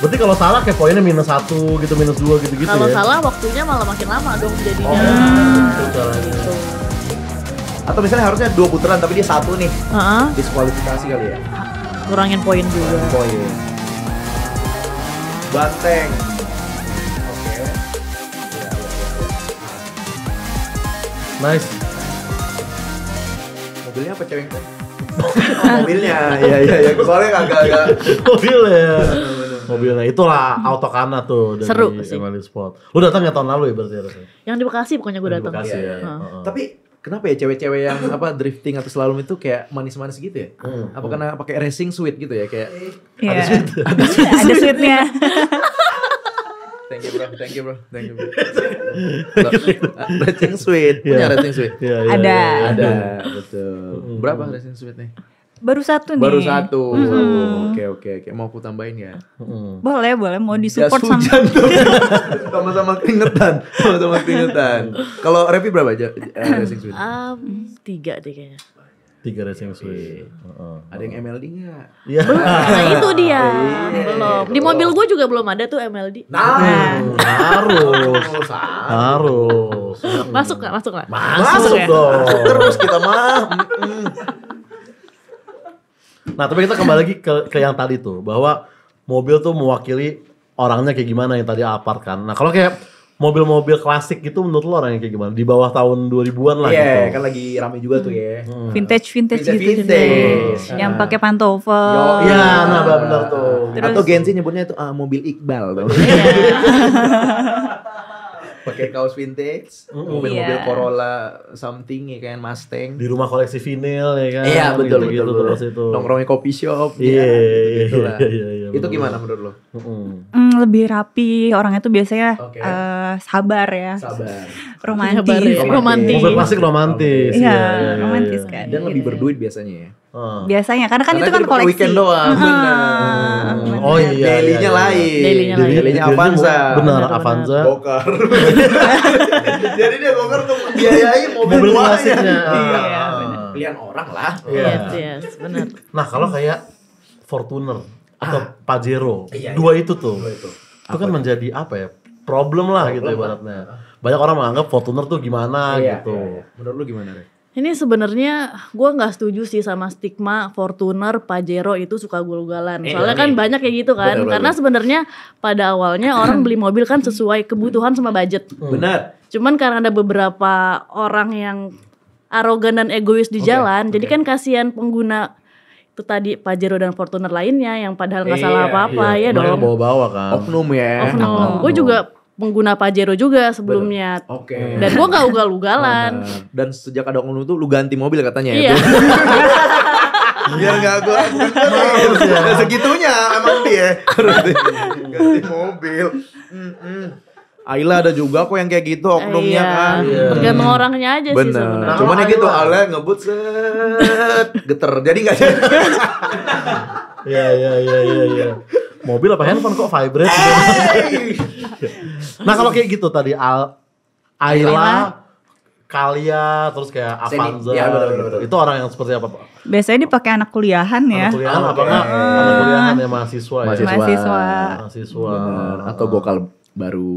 Berarti kalau salah kayak poinnya -1 gitu, -2 gitu-gitu ya. Kalau salah waktunya malah makin lama dong jadinya. Itu caranya. Gitu. Atau misalnya harusnya 2 putaran tapi dia 1 nih. Heeh. Diskualifikasi kali ya. Kurangin poin juga. Poin. Banteng. Oke. Nice. Mobilnya apa cewek kan? Mobilnya. Iya. Soalnya agak-agak. Mobilnya itulah autokana tuh dari Seru sih. ML Sport. Lu datang ya tahun lalu ya berarti harusnya. Yang di Bekasi pokoknya gue Di datang. Bekasi ya. Heeh. Tapi kenapa ya cewek-cewek yang drifting atau slalom itu kayak manis-manis gitu ya? Apa karena pakai racing suit gitu ya kayak Iya. Ada sweetnya. Thank you bro. Racing suit, punya racing suit. Iya. Ada. Betul. Berapa racing suitnya? Baru satu nih. Baru 1. Oke. Mau aku tambahin ya? Boleh mau disupport Jas sama. hujan tuh. Sama-sama keringetan. Kalau Revi berapa aja racing suit? 3 deh kayaknya. 3 racing suite. Ada yang MLD nggak? Iya. Nah itu dia. Belum. Di mobil gue juga belum ada tuh MLD. Harus. Masuk nggak? Masuk nggak? Masuk ya? dong. Terus kita mah. Nah, tapi kita kembali lagi ke yang tadi tuh, bahwa mobil tuh mewakili orangnya kayak gimana yang tadi Alphard kan. Nah, kalau kayak mobil-mobil klasik gitu menurut lo orangnya kayak gimana? Di bawah tahun 2000-an lah Iya, gitu. kan lagi rame juga tuh ya. Vintage gitu. Vintage. Yang pakai pantofel. Iya, nah benar tuh. Atau Gen Z nyebutnya itu mobil Iqbal tuh. Pakai kaos vintage, mobil-mobil Iya. Corolla something ya kan, Mustang. Di rumah koleksi vinil ya kan. Iya betul Gitu-gitu betul. terus itu. Nongkrongnya kopi shop. Iya, gitulah. iya, Itu betul. gimana menurut lo? Lebih rapi, orangnya tuh biasanya Oke. sabar ya. Sabar. Romantis. Sabar ya, romantis. Mobil klasik romantis. Iya, iya, romantis iya. kan. Dan lebih berduit biasanya ya. Biasanya karena kan Karena itu kan dia pakai koleksi. weekend doang. Benar. Oh iya. Daily-nya lain. Daily-nya lain. Daily-nya Avanza. Benar, Benar, Avanza. Gokar. Jadi dia gokar untuk biayain mobil Mobil tuanya. klasiknya. Iya. Ah. Pilihan orang lah. Iya. Yes, benar. Nah, kalau kayak Fortuner atau Pajero, Iya, dua itu tuh. Dua itu. Itu kan menjadi apa ya? Problem lah gitu ibaratnya. Banyak orang menganggap Fortuner tuh gimana gitu. Iya. Menurut lu gimana, Re? Ini sebenarnya gue nggak setuju sih sama stigma Fortuner, Pajero itu suka ugal-ugalan. Soalnya kan banyak kayak gitu kan. Bener, Karena sebenarnya pada awalnya orang beli mobil kan sesuai kebutuhan sama budget. Benar. Cuman karena ada beberapa orang yang arogan dan egois di jalan, jadi kan kasihan pengguna itu tadi Pajero dan Fortuner lainnya yang padahal nggak salah apa-apa ya Mereka dong. bawa-bawa kan. Oknum ya. Gue juga pengguna Pajero juga sebelumnya. Oke. Dan gue nggak ugal-ugalan. Dan sejak ada oknum itu lu ganti mobil katanya Iya. ya. Biar enggak gua bukan segitunya emang dia. Ganti mobil. Ayla ada juga kok yang kayak gitu oknumnya kan. Tergantung orangnya aja sih Bener. sebenarnya. Cuman ya gitu Ayla ngebut set geter. Jadi enggak jadi. Iya. Mobil apa handphone kok vibrate gitu. Nah, kalau kayak gitu tadi Ayla, Kalia, terus kayak Avanza Iya, bener, gitu. bener. Itu orang yang seperti apa, Pak? Biasanya dipakai anak kuliahan ya. Anak kuliahan apa enggak? Anak kuliahan ya mahasiswa ya. Mahasiswa. Mahasiswa. Bener. Atau gokar baru.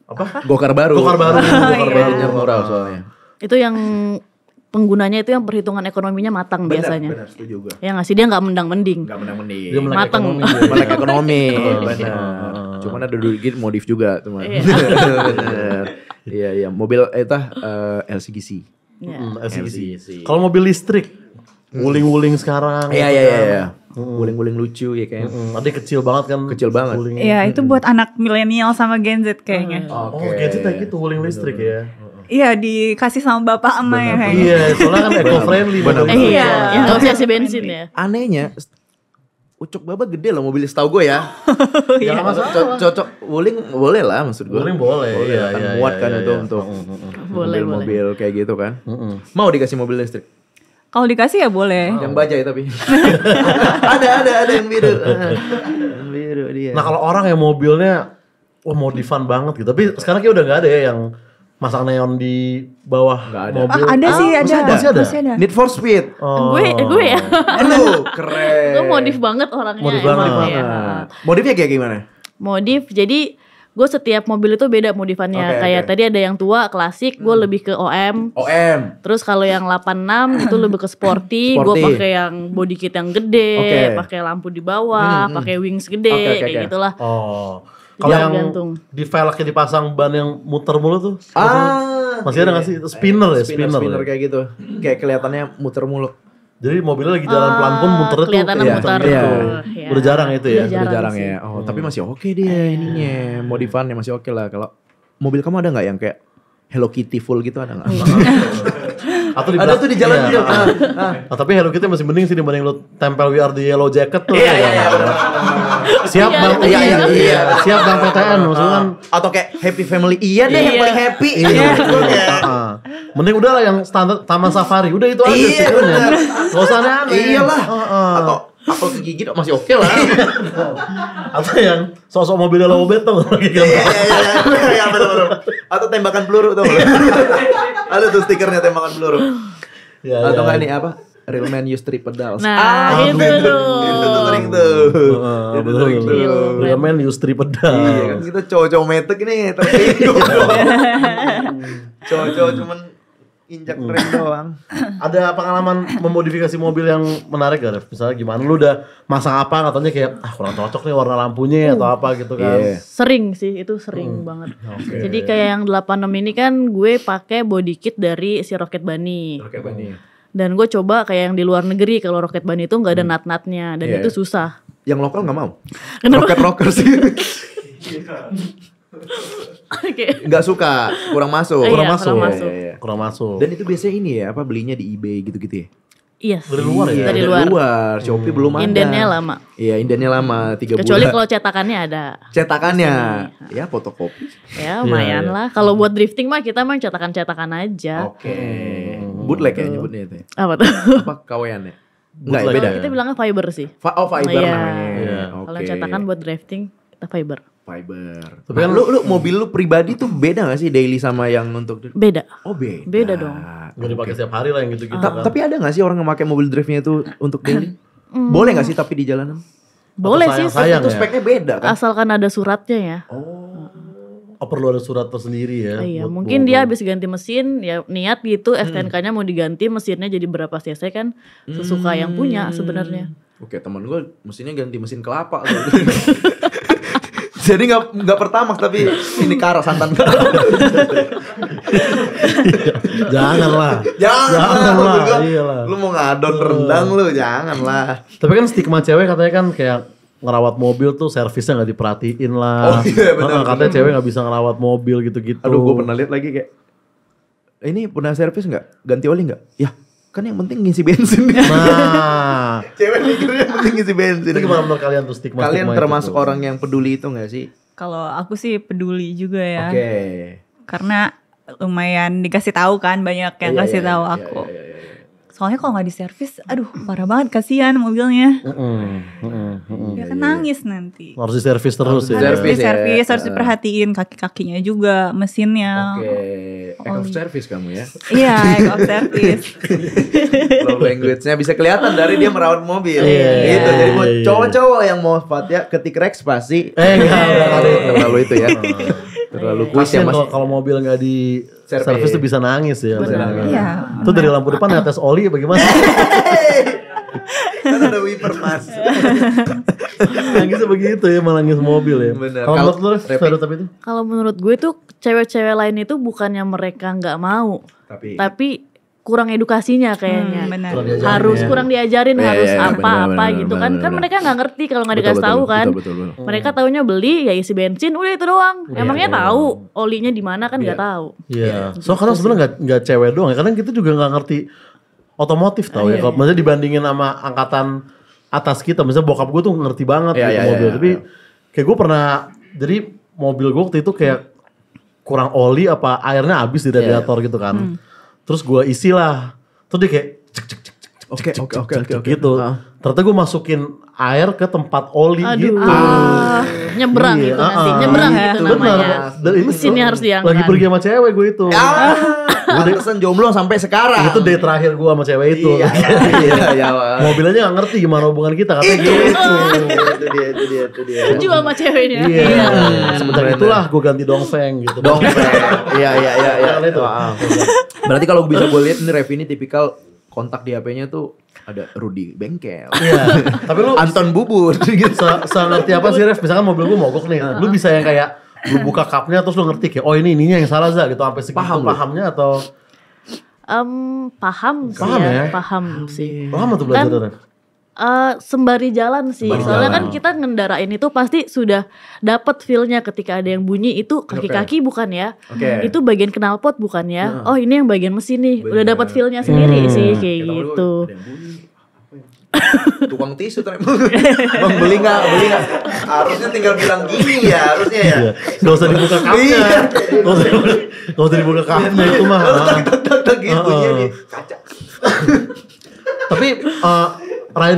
Apa? Gokar baru. Gokar baru. Gokar baru. Gajinya murah soalnya. Itu yang penggunanya itu yang perhitungan ekonominya matang biasanya. Benar, setuju juga. Ya nggak sih, dia nggak mendang-mending. Enggak menang-mending. Dia melek Mateng. ekonomi dia. Melek ekonomi. Betul. Benar. Cuman ada dikit modif juga, teman. Iya. Benar. Iya, mobil LCGC. Ya. LCGC. Kalau mobil listrik, wuling-wuling sekarang. Iya. Guling-guling lucu ya kan. Tadi kecil banget kan. Kecil banget. Wuling. Iya, itu buat anak milenial sama Gen Z kayaknya. Oh, gadget kayak gitu, wuling listrik ya. Iya, dikasih sama bapak emak ya kayaknya. Iya, soalnya kan eco-friendly. Bener. mobil itu. Iya, yang nggak usah isi bensin ya. Anehnya Ucok Baba gede loh mobil setahu gue ya. Ya nggak masalah. Cocok wuling boleh lah maksud gue. Wuling boleh, iya, kan iya, muat iya, kan iya, itu iya. untuk Boleh. mobil kayak gitu kan. Mau dikasih mobil listrik. Kalau dikasih ya boleh. Yang bajai tapi. ada yang biru. Yang biru dia. Nah, kalau orang yang mobilnya modifan banget gitu. Tapi sekarang kayak udah nggak ada ya yang masang neon di bawah Nggak ada. mobil. Ada sih, masih ada. Masih ada. Masih ada. Need for Speed. Oh. Gue ya. Lu keren. Gue modif banget orangnya. Modif emang banget. ya. Modifnya kayak gimana? Modif, jadi gue setiap mobil itu beda modifannya. Oke, Kayak oke. tadi ada yang tua, klasik, gue lebih ke OM. OM. Terus kalau yang 86 itu lebih ke sporty, gue Sporty. pakai yang body kit yang gede, Oke. pakai lampu di bawah, pakai wings gede, Oke, kayak oke. gitulah. Oh. Kalau Jadi yang tergantung. di velgnya dipasang ban yang muter mulu tuh. Ah. Masih ada nggak sih? Spinner ya, Spinner spinner ya? kayak gitu. Kayak kelihatannya muter mulu. Jadi mobilnya lagi jalan pelan pun muternya tuh. Kelihatan iya, muter. iya. Iya. Udah jarang itu ya. Udah Udah jarang sih. ya. Oh, tapi masih oke dia ininya. Modifannya masih oke lah. Kalau mobil kamu ada nggak yang kayak Hello Kitty full gitu ada nggak? Atau di Ada belakang- tuh di jalan iya. dia. Ah, tapi Hello Kitty masih mending sih dibanding lu tempel We Are The Yellow Jacket tuh. Iya. Siap Iya, bang, iya. siap bang PTN maksudnya kan. Atau kayak Happy Family. Iya deh yang Iya. paling happy. Iya. Heeh. Mending udah lah yang standar Taman Safari. Udah itu aja Iya, sih. bener. Gak usah aneh-aneh. Iyalah. Heeh. Atau apel kegigit masih oke lah. Atau yang sosok mobilnya lowbat tuh lagi kan. Iya betul. Atau tembakan peluru tuh. Ada tuh stikernya tembakan peluru. Ya, Atau ya. nggak nih apa? Real man use triple pedals. Nah, itu dong. Itu tuh sering tuh. Heeh, Itu betul. sering tuh. Real man use three pedal. Iya kan kita cowok-cowok metek ini tersinggung dong. Cowok-cowok cuman Injak rem doang. Ada pengalaman memodifikasi mobil yang menarik gak, Ref? Misalnya gimana, lu udah masang apa, katanya kayak kurang cocok nih warna lampunya atau apa gitu kan. Sering sih, itu sering banget. Jadi kayak yang 86 ini kan gue pakai body kit dari si Rocket Bunny. Dan gue coba kayak yang di luar negeri, kalau Rocket Bunny itu gak ada nut-nutnya dan itu susah. Yang lokal gak mau? Kenapa? Rocker sih. Oke. Nggak suka, kurang masuk. Iya, Kurang masuk. Dan itu biasanya ini ya, apa belinya di eBay gitu-gitu ya? Iya. Dari luar ya? Dari luar. Shopee belum ada. Indennya lama. Iya, indennya lama 3 bulan. Kecuali kalau cetakannya ada. Cetakannya, ya fotokopi. Ya lumayan lah. Kalau buat drifting mah kita main cetakan-cetakan aja. Oke. Bootleg ya nyebutnya itu. Ya? Apa tuh? Apa kaweannya? Enggak, beda. Kita bilangnya fiber sih. Fiber Iya. namanya. Kalau cetakan buat drifting kita fiber. Fiber. Tapi kan lu mobil lu pribadi tuh beda gak sih daily sama yang untuk Beda. Oh beda. Beda dong. gak dipakai setiap hari lah yang gitu-gitu kan. Tapi ada gak sih orang yang pakai mobil driftnya itu untuk daily? Boleh gak sih tapi di jalanan? Boleh sih. sayang Itu ya? speknya beda kan? Asalkan ada suratnya ya. Oh perlu ada surat tersendiri ya? Iya, buat mungkin mobil. dia habis ganti mesin ya niat gitu STNK-nya mau diganti mesinnya jadi berapa cc kan sesuka yang punya sebenarnya. Oke, teman gue mesinnya ganti mesin kelapa. Jadi nggak pertamax tapi ini kara santan kara. Janganlah. Janganlah. Iyalah. Lu mau ngadon rendang lu, janganlah. Tapi kan stigma cewek katanya kan kayak ngerawat mobil tuh servisnya nggak diperhatiin lah. Oh iya, benar. Katanya cewek nggak bisa ngerawat mobil gitu-gitu. Aduh, gue pernah lihat lagi kayak ini pernah servis nggak? Ganti oli nggak? Ya kan yang penting ngisi bensin. Nah, Cewek mikirnya yang penting ngisi bensin. itu gimana menurut kalian tuh stigma? Kalian termasuk orang yang peduli itu nggak sih? Kalau aku sih peduli juga ya. Oke. Karena lumayan dikasih tahu kan, banyak yang kasih tahu aku. Soalnya kalau nggak diservis, aduh parah banget, kasihan mobilnya. Ya kan nangis nanti. Harus diservis terus ya. Harus Servis ya. diservis, harus diperhatiin kaki-kakinya juga, mesinnya. Oke. Eco service kamu ya. Iya, eco service. Love language-nya bisa kelihatan dari dia merawat mobil. Iya, Gitu. Jadi buat iya. cowok-cowok yang mau Fatya ketik Rex pasti Enggak. terlalu itu ya. Terlalu kuis ya Kasian Mas. kalau mobil nggak di Servis. servis tuh bisa nangis ya. Iya. Itu dari lampu depan netes oli bagaimana? Kan ada wiper Mas. Nangisnya begitu ya, malah nangis mobil ya. Bener. Kalau menurut lu, Kalau- Ref, tapi itu? Kalau menurut gue tuh cewek-cewek lain itu bukannya mereka nggak mau, tapi kurang edukasinya kayaknya. Benar. Kurang diajarin Harus ya. kurang diajarin Iya, harus iya, apa-apa benar, gitu benar, kan. benar, Kan benar. mereka nggak ngerti kalau nggak Betul, dikasih tahu kan. betul. Mereka taunya beli ya isi bensin udah itu doang. Emangnya tahu olinya di mana kan nggak tahu. Iya. So karena sebenarnya nggak cewek doang ya. Karena kita juga nggak ngerti otomotif tau ya. Kalau maksudnya dibandingin sama angkatan atas kita, misalnya bokap gue tuh ngerti banget Iya, gitu iya, mobil. iya, Tapi iya. kayak gue pernah, jadi mobil gue waktu itu kayak kurang oli apa airnya habis di radiator gitu kan. Terus gue isi lah. Terus dia kayak Oke. gitu. Ternyata gue masukin air ke tempat oli Aduh. gitu. Nyebrang Iya, gitu nanti. ah, Nyebrang iya, gitu Benar. namanya. Dan itu Mesinnya harus diangkat. Lagi pergi sama cewek gue itu. Pantesan jomblo sampai sekarang. Itu date terakhir gue sama cewek itu. Iya. Mobil aja gak ngerti gimana hubungan kita, katanya gitu. Itu dia. Setuju sama ceweknya. Iya. Semenjak itulah gue ganti dongfeng gitu. Iya. Karena itu. Berarti kalau bisa gue lihat ini Rev ini tipikal kontak di HP-nya tuh ada Rudi Bengkel. Iya. Tapi lu Anton Bubur gitu. ngerti apa sih, Ref? Misalkan mobil gue mogok nih, lu bisa yang kayak lu buka cupnya terus lu ngerti kayak oh ininya yang salah Za gitu, sampai segitu Paham lu? pahamnya atau Paham sih Paham ya? Paham sih. paham tuh belajar Kan, Ref? Sembari jalan sih. Sembari Soalnya jalan. kan kita ngendarain itu pasti sudah dapat feel-nya ketika ada yang bunyi itu kaki-kaki bukan ya. Oke. Itu bagian knalpot bukan ya. Oh, ini yang bagian mesin nih. Udah dapat feel-nya sendiri sih kayak gitu. Tukang tisu ternyata. Bang beli nggak? Harusnya tinggal bilang gini ya, harusnya ya. Iya. Gak usah dibuka cupnya. Gak usah dibuka cupnya itu mah. Tak gitu bunyinya di kaca. Tapi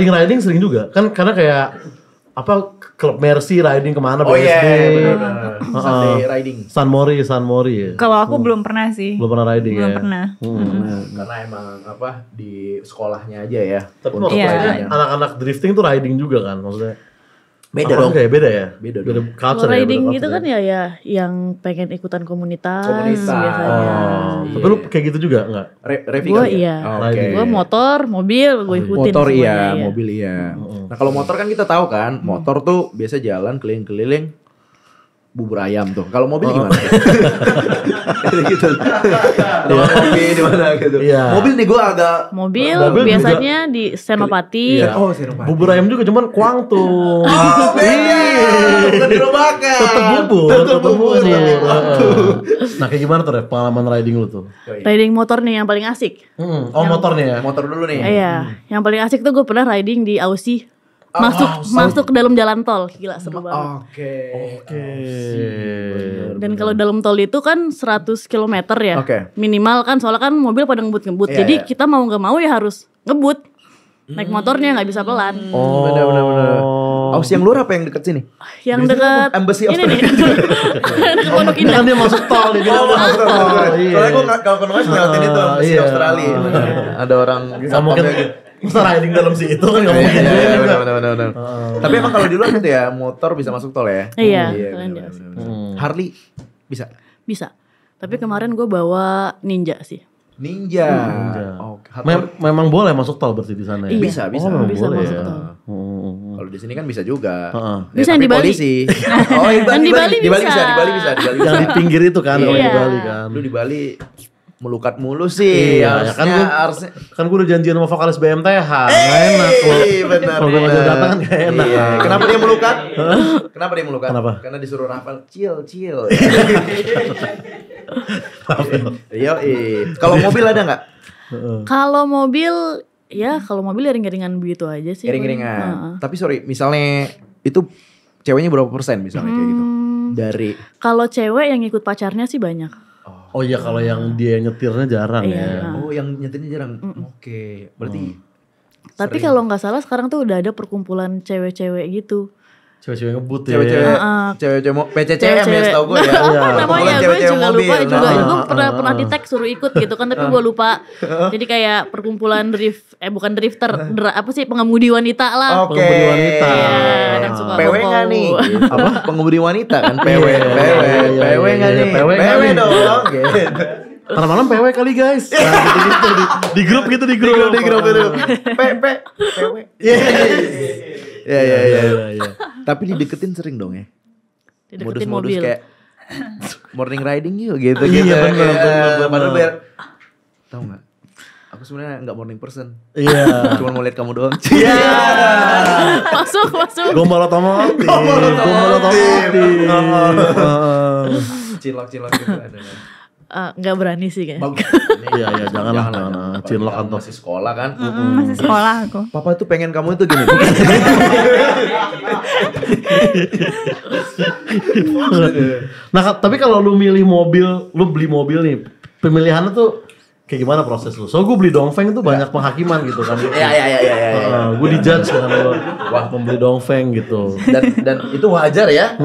riding sering juga kan, karena kayak apa klub Mercy riding kemana Oh iya, BSD. benar. Sunday riding. San Mori ya. Kalau aku belum pernah sih. Belum pernah riding Belum ya. pernah. Karena emang apa di sekolahnya aja ya. Tapi Untuk maksudnya Iya. ridingnya. anak-anak drifting tuh riding juga kan maksudnya. Beda Apa dong. enggak ya? Beda ya? Beda Beda dong. culture Kalau ya? riding beda gitu culture kan ya yang pengen ikutan komunitas, Komunitas. biasanya. Oh, tapi lu kayak gitu juga enggak? Revi Gue kali ya? iya. Oh, oke. Gue motor, mobil, gue ikutin Motor semuanya, iya, iya. mobil iya. Nah kalau motor kan kita tahu kan, motor tuh biasa jalan keliling-keliling bubur ayam tuh. Kalau mobil gimana? gitu. Mobil di mana gitu. Iya. Mobil nih gue agak Mobil Mobil biasanya di Senopati. Iya. Oh, Senopati. Bubur ayam juga cuman Kuangtung. Oh, beda. Bukan di Robakan. Tetep bubur. Iya. Nah kayak gimana tuh Rev, pengalaman riding lu tuh? Riding motor nih yang paling asik. Oh motornya ya? Motor dulu nih. Iya, yang paling asik tuh gue pernah riding di Aussie. Masuk ke dalam jalan tol, gila seru banget. Oke. Dan kalau dalam tol itu kan 100 km ya, Oke. minimal kan, soalnya kan mobil pada ngebut-ngebut. Iya, Jadi iya. kita mau nggak mau ya harus ngebut. Naik motornya nggak bisa pelan. Oh, Bener. Aus yang luar apa yang deket sini? Yang Biasanya dekat Embassy ini nih, dekat Pondok Indah. Kan dia masuk tol, dia bilang dia masuk tol. Iya. Soalnya gue kalau ke Noise ngeliatin itu Embassy Iya. Australia. Ada orang Gak mungkin masa riding dalam si itu kan gak mungkin Iya, juga. benar. Tapi emang kalau di luar gitu ya, motor bisa masuk tol ya? Iya, kalian benar, dia. benar. Harley bisa? Bisa. Tapi kemarin gue bawa Ninja sih. Ninja. Oke. Memang boleh masuk tol berarti di sana ya? Iya. Bisa. Oh, memang Bisa boleh masuk ya. tol. Kalau di sini kan bisa juga. Heeh. Ya, Bisa tapi di Bali. polisi. Oh, Kan di Bali Di Bali bisa. bisa. Yang di pinggir itu kan, kalau di Iya. Bali kan. Lu di Bali melukat mulu sih. Iya, kan gua- harusnya. Kan gue udah janjian sama vokalis BMTH, gak enak loh. Benar. Kalau gue ngajak datang kan gak enak. Iya. Kenapa dia melukat? Kenapa dia melukat? Kenapa? Karena disuruh Rafael chill. Yo, kalau mobil ada nggak? Kalau mobil, ya kalau mobil ya ringan-ringan begitu aja sih. Ring-ringan. Heeh. Tapi sorry, misalnya itu ceweknya berapa persen misalnya kayak gitu? Dari Kalau cewek yang ikut pacarnya sih banyak. Oh iya kalau yang dia nyetirnya jarang Iya. ya. oh yang nyetirnya jarang. Oke, berarti Tapi kalau nggak salah sekarang tuh udah ada perkumpulan cewek-cewek gitu. Cewek-cewek ngebut ya. cewek-cewek mau PCCM ya Cewek-cewek. setahu gue ya. Namanya gue Cewek-cewek juga mobil. lupa juga. Nah. Gue pernah di tag suruh ikut gitu kan, tapi gue lupa. Jadi kayak perkumpulan bukan drifter, apa sih, pengemudi wanita lah. Oke. Pengemudi wanita. Iya, dan suka PW koko. nggak nih? Apa? Pengemudi wanita kan? PW Iya, PW nggak nih? PW nggak nih? dong. Gitu. Malam-malam PW kali guys. Nah, gitu-gitu di grup gitu di grup. PW. Iya. Tapi dideketin sering dong ya. Dideketin Modus-modus mobil. kayak morning riding yuk gitu. Iya, bener. Padahal biar tahu nggak? Aku sebenarnya nggak morning person. Iya. Cuma mau lihat kamu doang. Masuk. Gombal otomotif. Cilok gitu ada. Nggak berani sih kayaknya. Bagus. Iya, jangan. Cinlok kan masih sekolah kan. Masih sekolah aku. Papa tuh pengen kamu itu gini. Nah, tapi kalau lu milih mobil, lu beli mobil nih, pemilihannya tuh kayak gimana proses lu? Soalnya gue beli Dongfeng itu banyak penghakiman gitu kan. Iya. Gue dijudge kan lu, wah membeli Dongfeng gitu. Dan itu wajar ya.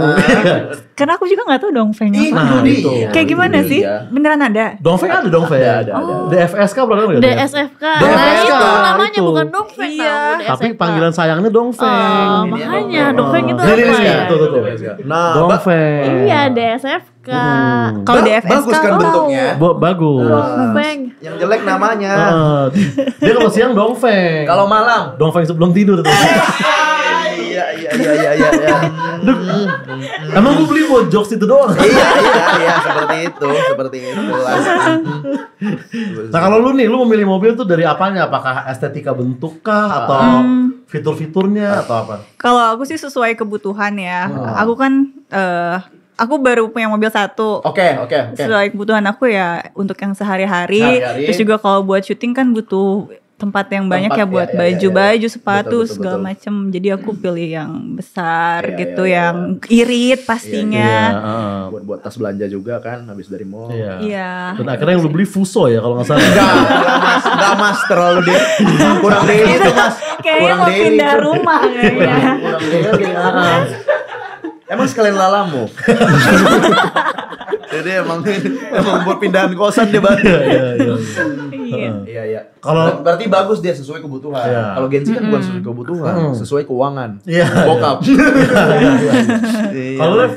Karena aku juga nggak tahu Dongfeng apa. Nah, Itu itu. dia. Kayak gimana Itu sih? dia. Beneran ada? Dongfeng ada Dongfeng. Ada. DFSK berapa kan? DSFK. Nah DSFK, itu namanya itu. bukan Dongfeng. Iya. tahu, Tapi DSFK. panggilan sayangnya Dongfeng. Makanya Dongfeng itu Ini apa ya? tuh. Nah, Dongfeng. Iya DSFK. Kalau di FSK bagus kan aku bentuknya. Bagus. Dongfeng. Yang jelek namanya. Dia kalau siang Dongfeng. Kalau malam. Dongfeng sebelum tidur tuh. Iya. Emang gue beli buat jokes itu doang. Iya, seperti itu lah. Nah kalau lu nih, lu memilih mobil tuh dari apanya? Apakah estetika bentuk kah? Atau fitur-fiturnya? Atau apa? Kalau aku sih sesuai kebutuhan ya. Aku kan aku baru punya mobil satu. Oke. Sesuai kebutuhan aku ya untuk yang sehari-hari. Sehari-hari. Terus juga kalau buat syuting kan butuh tempat yang banyak ya buat baju-baju, sepatu Betul. segala macem. Jadi aku pilih yang besar Iya, gitu, iya. yang irit pastinya. Buat tas belanja juga kan habis dari mall. Iya. Dan akhirnya yang lu beli Fuso ya kalau nggak salah. Enggak mas terlalu deh. Kurang daily itu mas. Kayaknya Kurang mau daily. pindah rumah kayaknya. Kurang daily. Emang sekalian lalamu. Jadi emang buat pindahan kosan dia banget. Iya. Kalau berarti bagus dia sesuai kebutuhan. Iya. Kalau Gen Z kan bukan sesuai kebutuhan, sesuai keuangan. Iya. Bokap. Kalau Lev,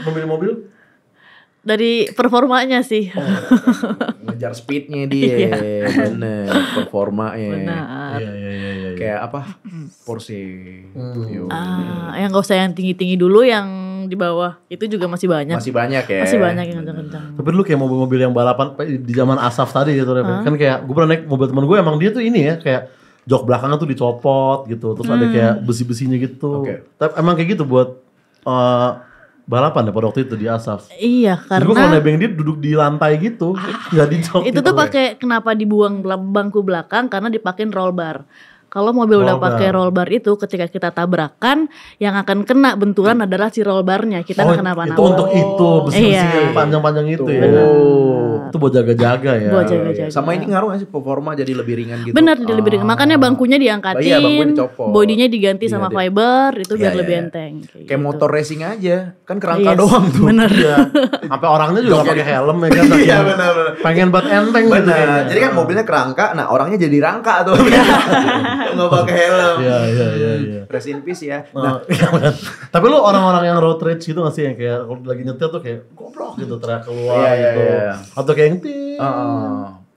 mobil-mobil? Dari performanya sih. Ngejar speednya dia, bener. Performanya. Benar. Iya. Kayak apa? Porsche. Yo. Yang gak usah yang tinggi-tinggi dulu, yang di bawah itu juga masih banyak. Masih banyak ya. Masih banyak yang kencang-kencang. Tapi dulu kayak mobil-mobil yang balapan di zaman Asaf tadi gitu, Lev. Kan kayak gue pernah naik mobil teman gue, emang dia tuh ini ya kayak jok belakangnya tuh dicopot gitu, terus ada kayak besi-besinya gitu. Tapi emang kayak gitu buat balapan ya pada waktu itu di Asaf. Iya, Jadi gue kalau karena nebeng dia duduk di lantai gitu, nggak di jok. itu gitu. tuh pakai, kenapa dibuang bangku belakang, karena dipakein roll bar. Kalau mobil udah Roll bar. pakai roll bar itu, ketika kita tabrakan, yang akan kena benturan adalah si roll barnya. Kita nggak kenapa-napa. Itu untuk itu besi-besi Iya. yang panjang-panjang itu ya. Itu buat jaga-jaga ya. Buat jaga-jaga. Sama ini ngaruh gak sih performa jadi lebih ringan gitu? Bener, jadi lebih ringan. Makanya bangkunya diangkatin, Iya, bangkunya dicopot. bodinya diganti Iya, sama dia. fiber, itu biar Iya, lebih iya. enteng. Kayak gitu. motor racing aja, kan kerangka Yes, doang tuh. Bener. Iya. Sampai orangnya juga nggak pakai helm ya kan. Iya benar. Pengen buat enteng gitu. Benar. kayaknya. Jadi kan mobilnya kerangka, nah orangnya jadi rangka tuh. Nggak pakai helm. Iya. Rest in peace ya. Nah, tapi lu orang-orang yang road rage gitu gak sih yang kayak kalau lagi nyetir tuh kayak goblok gitu teriak keluar Iya, gitu. iya. Atau kayak yang ting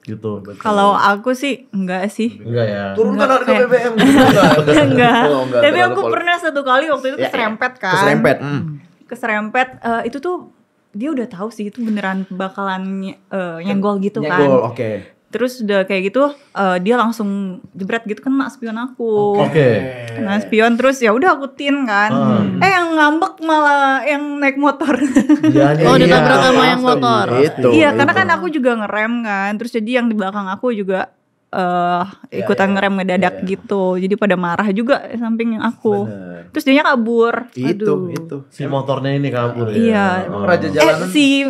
gitu. Kalau aku sih enggak sih. Enggak ya. Turunkan harga kayak- BBM. Enggak. Oh, enggak. Tapi terlalu aku pernah satu kali waktu itu Ya, keserempet kan. Keserempet. Keserempet, itu tuh dia udah tahu sih itu beneran bakalan nyenggol gitu kan. Nyenggol, oke. Terus udah kayak gitu dia langsung jebret gitu, kena spion aku. Oke. Kena spion, terus ya udah aku tin kan. Yang ngambek malah yang naik motor. Iya, Oh, iya. ditabrak sama yang motor. Itu. Iya, karena kan aku juga ngerem kan. Terus jadi yang di belakang aku juga ikutan ngerem ngedadak gitu. Jadi pada marah juga samping yang aku. Bener. Terus dianya kabur. Itu. Si motornya ini kabur ya. Iya. Emang raja jalanan. Si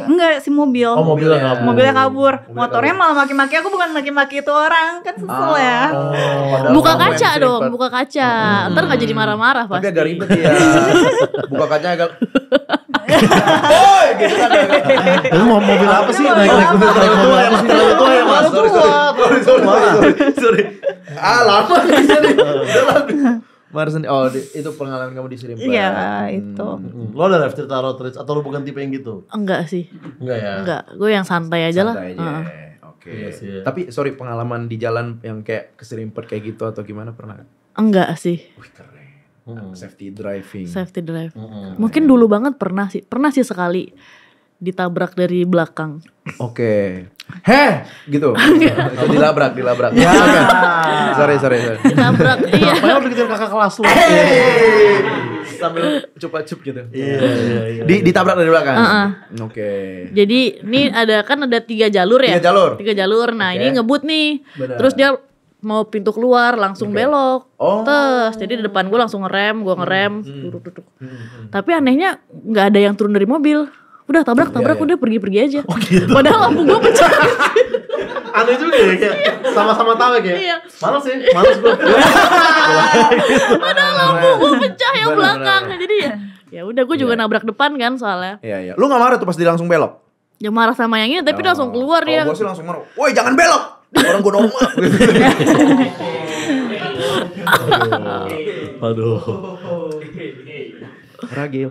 mobil. Oh, mobilnya kabur. Mobilnya kabur. Motornya malah maki-maki aku, bukan maki-maki itu orang. Kan kesel ya. Padahal Buka kamu yang kaca dong, serempet. buka kaca. Ntar gak jadi marah-marah Tapi pasti. agak ribet ya. Buka kaca agak. Boy, gitu kan. Itu mau mobil apa sih? Naik mobil apa sih? Tua ya mas. Sorry. Lama nih jadi. Udah lah. Marsen, itu pengalaman kamu di Serempet. Iya, itu. Lo ada live cerita road rage atau lo bukan tipe yang gitu? Enggak sih. Enggak ya? Enggak, gue yang santai aja lah. Santai aja. Oke. Iya sih. Tapi sorry, pengalaman di jalan yang kayak keserimpet kayak gitu atau gimana pernah? Enggak sih, Wih keren. Safety driving. safety drive. Mungkin dulu banget pernah sih sekali ditabrak dari belakang. Oke. Heh, gitu. dilabrak. Ya. Sorry. Ditabrak, iya. Ngapain lo deketin kakak kelas lo? Sambil cupa-cup gitu. Iya. Ditabrak dari belakang. Oke. Jadi ini ada 3 jalur ya. 3 jalur. Nah, Oke. ini ngebut nih. Benar. Terus dia mau pintu keluar langsung belok. Oh. Terus jadi di depan gue langsung ngerem, gue ngerem, duduk. Tapi anehnya nggak ada yang turun dari mobil. Udah tabrak, Iya. udah pergi aja. Padahal lampu gue pecah. Aneh juga ya kayak sama-sama tahu ya kayak. Iya. Males gue. Padahal lampu gue pecah yang Benar, belakang. Jadi ya udah gue juga nabrak depan kan soalnya. Iya. Lu gak marah tuh pas dia langsung belok? Ya marah sama yang ini tapi langsung keluar dia. Kalau gue sih langsung marah. Woi jangan belok. Orang gue normal. Aduh. Ragil.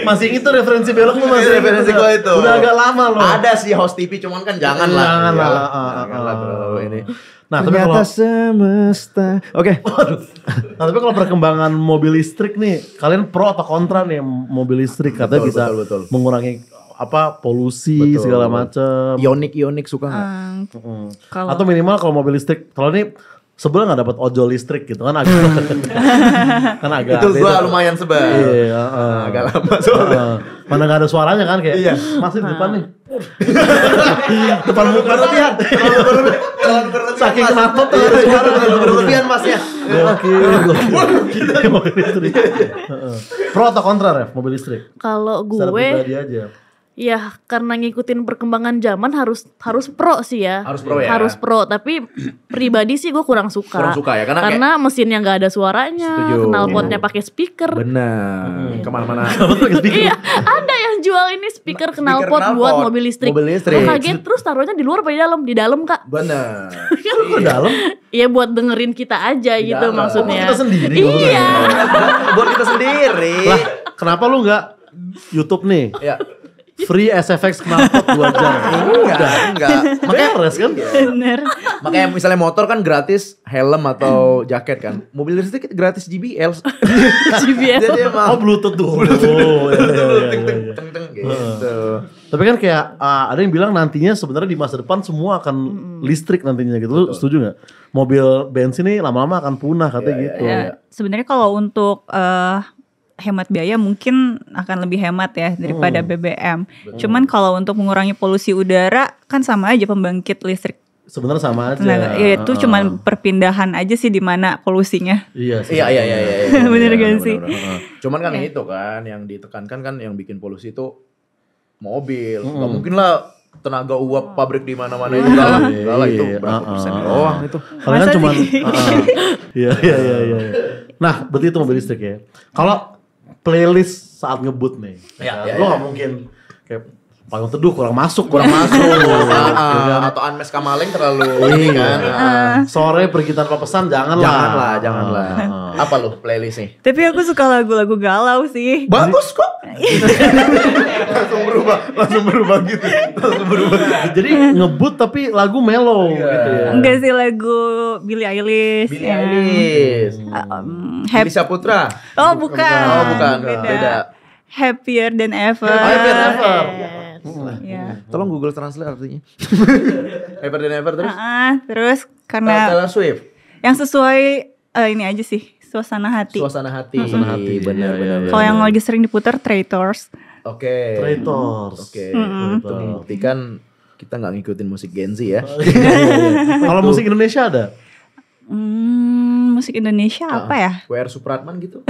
Masih itu referensi belok lu masih Referensi gitu. gua itu. Udah agak lama loh. Ada sih host TV cuman kan jangan lah. Jangan lah. Jangan lah terlalu ini. Nah, tapi Ternyata kalau semesta. Oke. Nah, tapi kalau perkembangan mobil listrik nih, kalian pro atau kontra nih mobil listrik? Katanya bisa betul. mengurangi polusi Betul. segala macam. Ionik suka nggak? Kalau Atau minimal kalau mobil listrik, kalau ini sebel nggak dapat ojol listrik gitu kan agak kan agak Itu beda gua tuh. lumayan sebel. Iya, Agak lama soalnya. mana nggak ada suaranya kan kayak Iya. masih di depan nih depan muka Berlebihan. Terlalu berlebihan. saking Mas. kenapa tuh Iya, ada suara terlalu berlebihan mas ya. mobil listrik. Pro atau kontra Ref mobil listrik? Kalau Secara gue pribadi aja. Ya karena ngikutin perkembangan zaman harus pro sih ya. Harus pro ya? Harus pro, tapi pribadi sih gue kurang suka. Kurang suka ya, karena mesinnya nggak ada suaranya, Setuju. knalpotnya pakai speaker. Benar. Kemana-mana. Iya, ada yang jual ini speaker knalpot buat mobil listrik. Mobil listrik. Gue kaget, terus taruhnya di luar apa di dalam? Di dalam, Kak. Benar. Ke dalam. Iya buat dengerin kita aja gitu dalam. maksudnya. Kita sendiri. Iya. Buat kita sendiri. Lah, kenapa lu nggak YouTube nih? Ya. Free SFX knalpot 2 jam. Enggak. Makanya res kan? Bener. Makanya misalnya motor kan gratis helm atau jaket kan. Mobil listrik gratis JBL. JBL. Jadi emang Oh, Bluetooth dulu. teng gitu. Tapi kan kayak ada yang bilang nantinya sebenarnya di masa depan semua akan listrik nantinya gitu. Lu setuju nggak? Mobil bensin ini lama-lama akan punah katanya gitu. Ya, sebenarnya kalau untuk hemat biaya mungkin akan lebih hemat ya daripada BBM. Cuman kalau untuk mengurangi polusi udara kan sama aja pembangkit listrik. Sebenarnya sama aja. Tenaga, ya itu cuman perpindahan aja sih di mana polusinya. Iya sih. Iya. Bener gak sih? Cuman kan itu kan yang ditekankan kan yang bikin polusi itu mobil. Gak mungkin lah tenaga uap pabrik di mana-mana itu enggak lah itu berapa persen doang itu. Kalian kan cuman Iya. Nah, berarti itu mobil listrik ya. Kalau playlist saat ngebut nih. Lo gak mungkin kayak Panggung Teduh kurang masuk. Atau Unmesh Kamaleng terlalu ini kan. Sore pergi tanpa pesan janganlah. Janganlah. Apa lu playlist nih? Tapi aku suka lagu-lagu galau sih. Bagus kok. langsung berubah gitu. Jadi ngebut tapi lagu mellow gitu ya. Enggak sih lagu Billie Eilish. Billie Eilish. Billy Saputra. Oh bukan. Beda. Happier Than Ever. Happier Than Ever. Ya. Tolong Google Translate artinya. Happier Than Ever terus. Terus karena Taylor Swift. yang sesuai ini aja sih, suasana hati. Suasana hati. Benar. Kalau yang lagi sering diputar Traitors. Oke. Traitors. Oke. Itu membuktikan kita nggak ngikutin musik Gen Z ya. Kalau musik Indonesia ada? Musik Indonesia apa ya? WR Supratman gitu.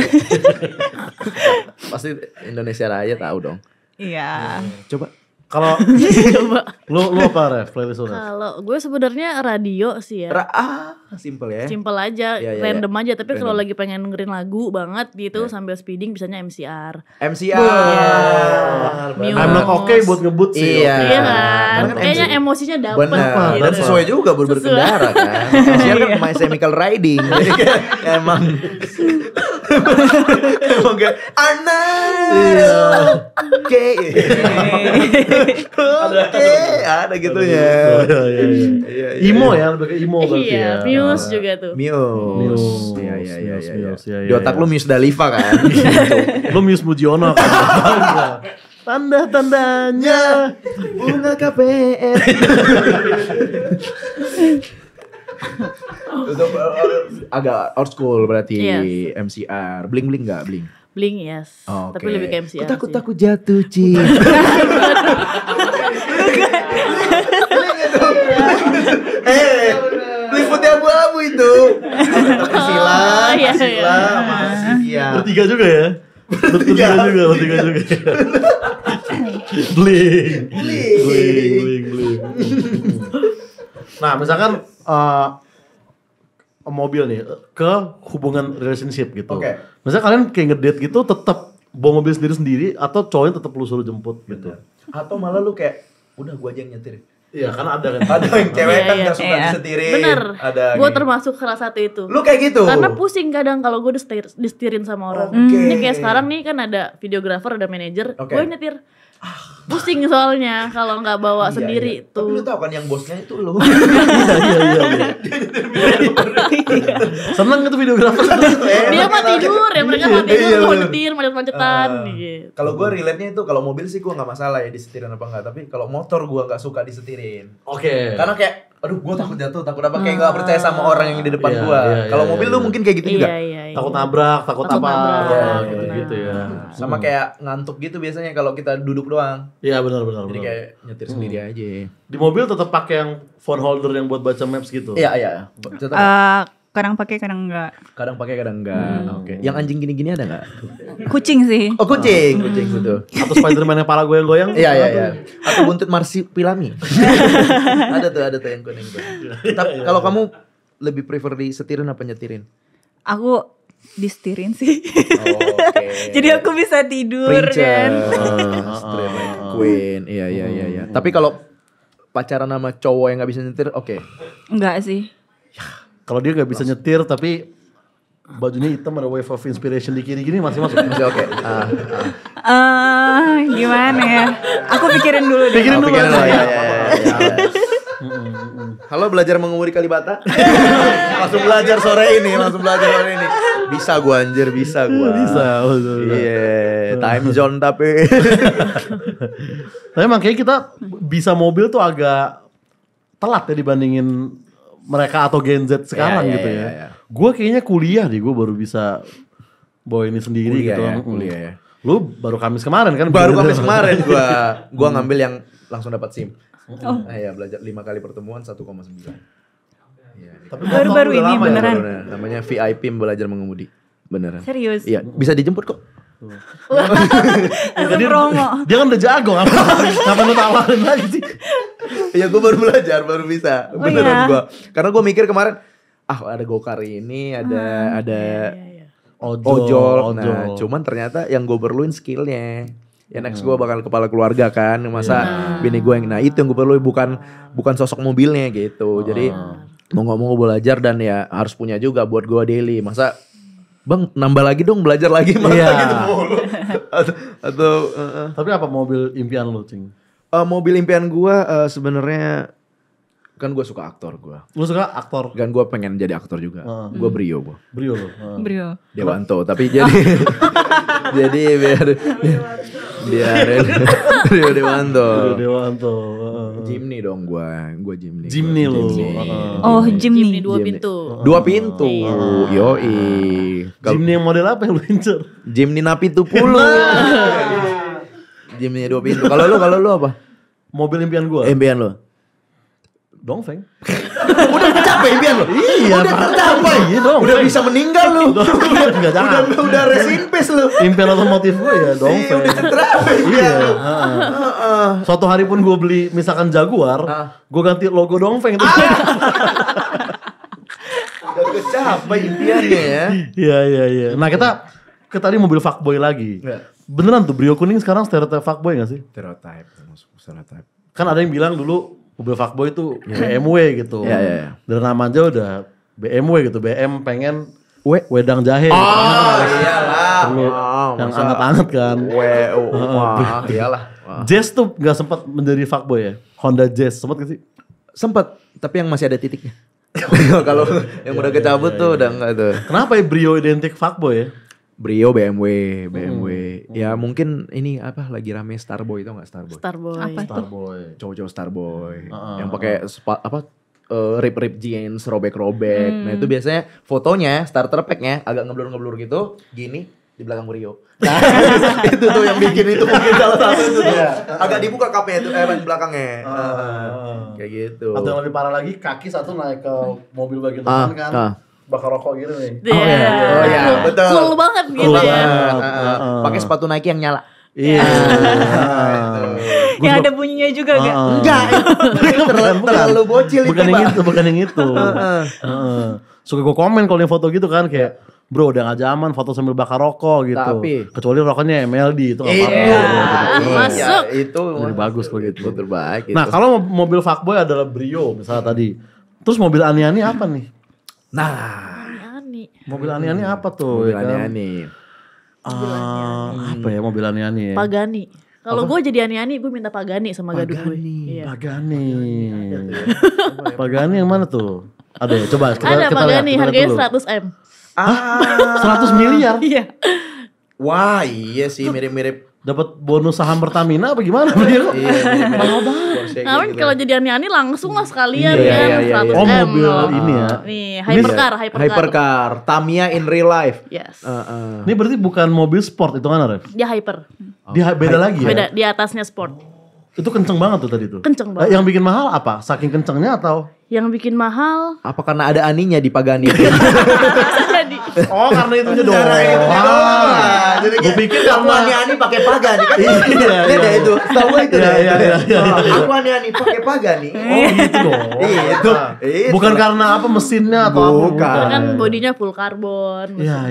Pasti Indonesia Raya tahu dong. Iya. Coba. Kalau Coba. lu apa Ref? Playlist lu Ref? Kalau gue sebenarnya radio sih ya. Simple ya. Simple aja, Ya. random aja. Tapi kalau lagi pengen dengerin lagu banget gitu sambil speeding bisanya MCR. MCR. I'm not okay buat ngebut sih. Iya. Iya kan? Karena kan Kayaknya emosinya dapet Benar. gitu. Dan sesuai juga berkendara kan. MCR kan My Chemical Riding. Emang kayak Oke, ada gitunya. Iya. Imo ya, lebih ke imo berarti ya. Iya, Muse juga tuh. Muse. Iya. Muse, Di otak lu Muse Daliva kan. Lu Muse Mujiono kan. Tanda-tandanya Bunga KPR. Itu agak old school berarti. Yes. MCR. Bling enggak bling? Bling yes. Oke. Tapi lebih ke MCR sih. Takut jatuh cinta. Bling putih abu-abu itu. Sila iya. sama Cynthia. bertiga juga ya. Bertiga juga. Bling. Nah, misalkan mobil nih ke hubungan relationship gitu. Oke. Misalnya kalian kayak ngedate gitu tetap bawa mobil sendiri atau cowoknya tetap lu suruh jemput gitu. Atau malah lu kayak udah gua aja yang nyetir. Iya, karena ada kan. Ada yang cewek kan Iya. gak suka disetirin. Bener. Ada Gue gitu. termasuk salah satu itu. Lu kayak gitu. Karena pusing kadang kalau gue disetirin sama orang. Oke. Ini kayak sekarang nih kan ada videografer, ada manajer. Oke. Gue nyetir. Pusing soalnya kalau nggak bawa sendiri Iya. Tapi lu tuh. tau kan yang bosnya itu lu. Iya. Seneng gitu videografer. Dia mah tidur ya, mereka mah tidur, Iya, mau bener. nyetir, macet-macetan gitu. Kalau gue relate-nya itu kalau mobil sih gue nggak masalah ya disetirin apa enggak, tapi kalau motor gue nggak suka disetirin. Oke. Karena kayak aduh gue takut jatuh, takut apa, kayak nggak percaya sama orang yang di depan Iya, gue. iya, Kalau iya, mobil iya. lu mungkin kayak gitu juga. Iya. Takut nabrak, takut Takut apa nabrak, gitu ya. Sama kayak ngantuk gitu biasanya kalau kita duduk doang. Iya, benar. Jadi kayak nyetir sendiri aja. Di mobil tetap pakai yang phone holder yang buat baca maps gitu. Iya. Tetap. kadang pakai kadang enggak. Kadang pakai kadang enggak. Oke. Yang anjing gini-gini ada enggak? Kucing sih. Oh kucing gitu. Atau Spiderman yang pala goyang-goyang? Iya. Atau buntut marsipilami. ada tuh yang kuning tuh. Tapi kalau kamu lebih prefer disetirin apa nyetirin? Aku disetirin sih. Oke. Jadi aku bisa tidur kan. Straight like queen. Iya. Tapi kalau pacaran sama cowok yang nggak bisa nyetir, oke. Enggak sih. Kalau dia gak bisa nyetir tapi bajunya hitam ada wave of inspiration di kiri gini masih masuk. Masih oke. Gimana ya? Aku pikirin dulu deh. Pikirin dulu. Ya. Halo, belajar mengemudi Kalibata. langsung belajar sore ini. Bisa gua anjir, bisa gua. Bisa. Iya, time zone tapi. Tapi makanya kita bisa mobil tuh agak telat ya dibandingin mereka atau Gen Z sekarang gitu ya. Iya. Gue kayaknya kuliah gue baru bisa bawa ini sendiri gitu. Kuliah ya. Lu baru Kamis kemarin kan? Baru Kamis kemarin gua ngambil yang langsung dapat SIM. Iya, belajar 5 kali pertemuan 1,9. Iya. Tapi Baru-baru ini beneran. Namanya VIP belajar mengemudi. Beneran. Serius? Iya, bisa dijemput kok. Langsung promo. Dia kan udah jago, ngapain lu tawarin lagi sih? Iya, gue baru belajar, baru bisa. Oh, Beneran iya? gue. Karena gue mikir kemarin, ada Gokar ini, ada ojol. Nah, cuman ternyata yang gue perluin skillnya. Ya next gue bakal kepala keluarga kan, masa bini gue yang, nah itu yang gue perluin, bukan sosok mobilnya gitu. Jadi mau nggak mau gue belajar dan ya harus punya juga buat gue daily. Masa Bang nambah lagi dong, belajar lagi masa gitu mulu. Atau Tapi apa mobil impian lu, Cing? mobil impian gue sebenarnya kan gue suka aktor gue. Lu suka aktor? Kan gue pengen jadi aktor juga. Gue Brio gue. Brio lu. Brio. Dewanto, tapi jadi biar Rio Dewanto. Jimny dong gue Jimny. Jimny lu. Oh, Jimny. 2 pintu. 2 pintu. Yoi. Jimny yang model apa yang lu incer? Jimny Napi 70. Jimny 2 pintu. Kalau lu apa? Mobil impian gua. Impian lu? Dongfeng. Udah tercapai impian lu? Iya, udah tercapai. Iya dong. Udah bisa meninggal lu. Enggak jangan. Udah rest in peace lu. Impian otomotif gue ya Dongfeng. Udah tercapai impian lu. Suatu hari pun gue beli misalkan Jaguar, gue ganti logo Dongfeng itu. Udah kecapai impiannya ya. Iya. Nah kita ke tadi mobil fuckboy lagi. Beneran tuh Brio kuning sekarang stereotype fuckboy gak sih? Stereotype. Kan ada yang bilang dulu mobil fuckboy itu BMW gitu. Iya. Dari nama aja udah BMW gitu. BM pengen wedang jahe. Oh iyalah. Yang anget-anget kan. Wah iyalah. Jazz tuh gak sempat menjadi fuckboy ya? Honda Jazz sempat gak sih? Sempet, tapi yang masih ada titiknya. Kalau yang udah kecabut tuh udah enggak tuh. Kenapa ya Brio identik fuckboy ya? Brio BMW. Ya mungkin ini apa lagi rame Starboy, tau gak Starboy? Starboy. Apa tuh? Starboy. Cowok-cowok Starboy yang pakai rip jeans, robek-robek. Nah itu biasanya fotonya starter pack-nya agak ngeblur gitu, gini di belakang Brio. Nah, itu tuh yang bikin itu mungkin salah satu itu tuh. Agak dibuka kapnya itu belakangnya. Kayak gitu. Atau yang lebih parah lagi kaki satu naik ke mobil bagian depan kan. Bakar rokok gitu nih. Iya, betul. Cool banget gitu ya. Pakai sepatu Nike yang nyala. Iya. Yang ada bunyinya juga gak? Enggak. Terlalu bocil itu, bukan yang itu. Suka gue komen kalau yang foto gitu kan kayak bro udah gak zaman foto sambil bakar rokok gitu. Tapi kecuali rokoknya MLD itu gak apa-apa. Masuk. Ya, itu jadi bagus kalau gitu. Terbaik. Nah kalau mobil fuckboy adalah Brio misalnya tadi. Terus mobil aneh-aneh apa nih? Nah, mobil aneh-aneh apa tuh? Mobil aneh-aneh. Apa ya mobil aneh-aneh ya? Pagani. Kalau gue jadi aneh-aneh gue minta Pagani sama gadun gue. Iya. Pagani yang mana tuh? Ada ya? Coba kita Ada Pagani lihat harganya dulu. 100M. 100 miliar? Iya. Wah iya sih mirip-mirip. Dapat bonus saham Pertamina apa gimana Brio? Iya, mahal banget. Nah, kalau jadi aneh-aneh langsung lah sekalian Iya. 100M. Oh mobil ini ya? Nih, hypercar. Tamiya in real life. Yes. Ini berarti bukan mobil sport itu kan Ref? Dia hyper. Dia beda lagi ya? Beda, di atasnya sport. Itu kenceng banget tuh tadi tuh. Kenceng banget. Yang bikin mahal apa? Saking kencengnya atau? Yang bikin mahal Apa karena ada aninya di Pagani? bisa jadi. Oh karena itunya dong. Jadi Gue pikir aku karena ani pakai Pagani kan? Iya. Beda itu. Tahu gua itu. Iya. Aku ani pakai Pagani. Oh gitu dong. Itu. Bukan karena apa mesinnya atau apa? Bukan. Kan bodinya full karbon. Iya.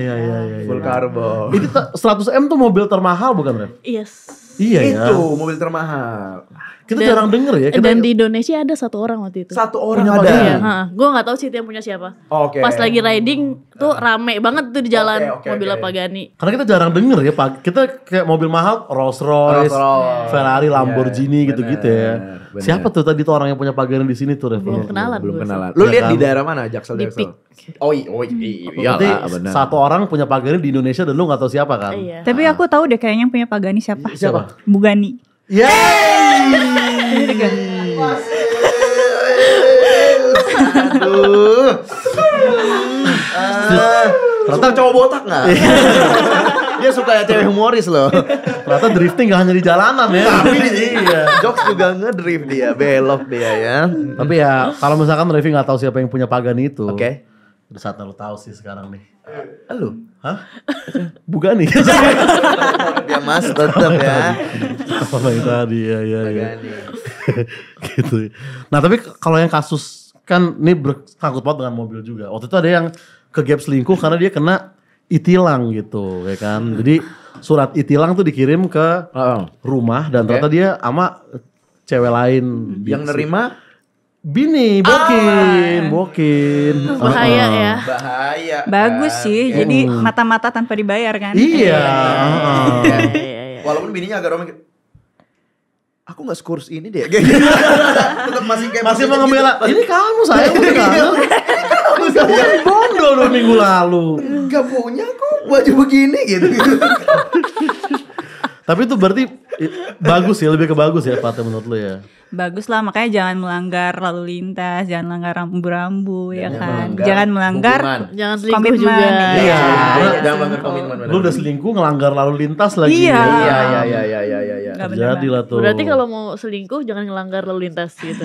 Full karbon. Ini 100M tuh mobil termahal bukan, Ref? Yes. Iya ya. Itu mobil termahal. Kita jarang denger ya. Kita Dan di Indonesia ada satu orang waktu itu. Satu orang Punya ada. Iya, gue nggak tahu sih itu yang punya siapa. Oke. Pas lagi riding tuh rame banget tuh di jalan Oke, mobil oke. Pagani. Karena kita jarang denger ya, Pak. Kita kayak mobil mahal Rolls Royce, Rolls-Royce. Ferrari, Lamborghini Iya, gitu-gitu ya. bener. Siapa tuh tadi tuh orang yang punya Pagani di sini tuh, Ref? Belum kenalan. Belum gua sih. kenalan. Lu Iya lihat kan? di daerah mana? Jaksel. Di Pik. Oh iya Berarti lah, benar. satu orang punya Pagani di Indonesia dan lu gak tahu siapa kan? Iya. Tapi aku tahu deh kayaknya yang punya Pagani siapa. Siapa? Bugani. Aduh. Ternyata cowok botak nggak? Dia suka ya cewek humoris loh. Ternyata drifting gak hanya di jalanan ya. Tapi iya, jokes juga ngedrift dia, belok dia ya. Tapi ya kalau misalkan Revi gak tahu siapa yang punya Pagani itu. Oke. Udah saatnya lu tahu sih sekarang nih. Lu? Hah? Bugani. Dia mas tetap ya. Apa yang tadi ya. Pagani. Gitu. Nah tapi kalau yang kasus kan ini bersangkut paut dengan mobil juga. Waktu itu ada yang ke gap selingkuh karena dia kena itilang gitu ya kan. Jadi surat itilang tuh dikirim ke rumah dan ternyata dia sama cewek lain. Yang nerima Bini, bokin. Bahaya ya. bahaya. Bagus kan? sih. Jadi mata-mata tanpa dibayar kan. Iya. Iya, iya. Walaupun bininya agak romantis. Aku gak sekurs ini deh. Tetap masih kayak Masih mau ngebela. Ini kamu sayang udah kamu. Kamu saya Bondol 2 minggu lalu. gak punya kok baju begini gitu. Tapi itu berarti bagus ya, lebih ke bagus ya Pak menurut lu ya. Bagus lah, makanya jangan melanggar lalu lintas, jangan melanggar rambu-rambu ya kan. melanggar Jangan melanggar hubungan. Jangan selingkuh komitmen. juga. Iya. Jangan melanggar komitmen. Lu udah selingkuh ngelanggar lalu lintas lagi. Iya. Iya. Nggak bener Terjadi lah tuh. Berarti kalau mau selingkuh jangan ngelanggar lalu lintas gitu.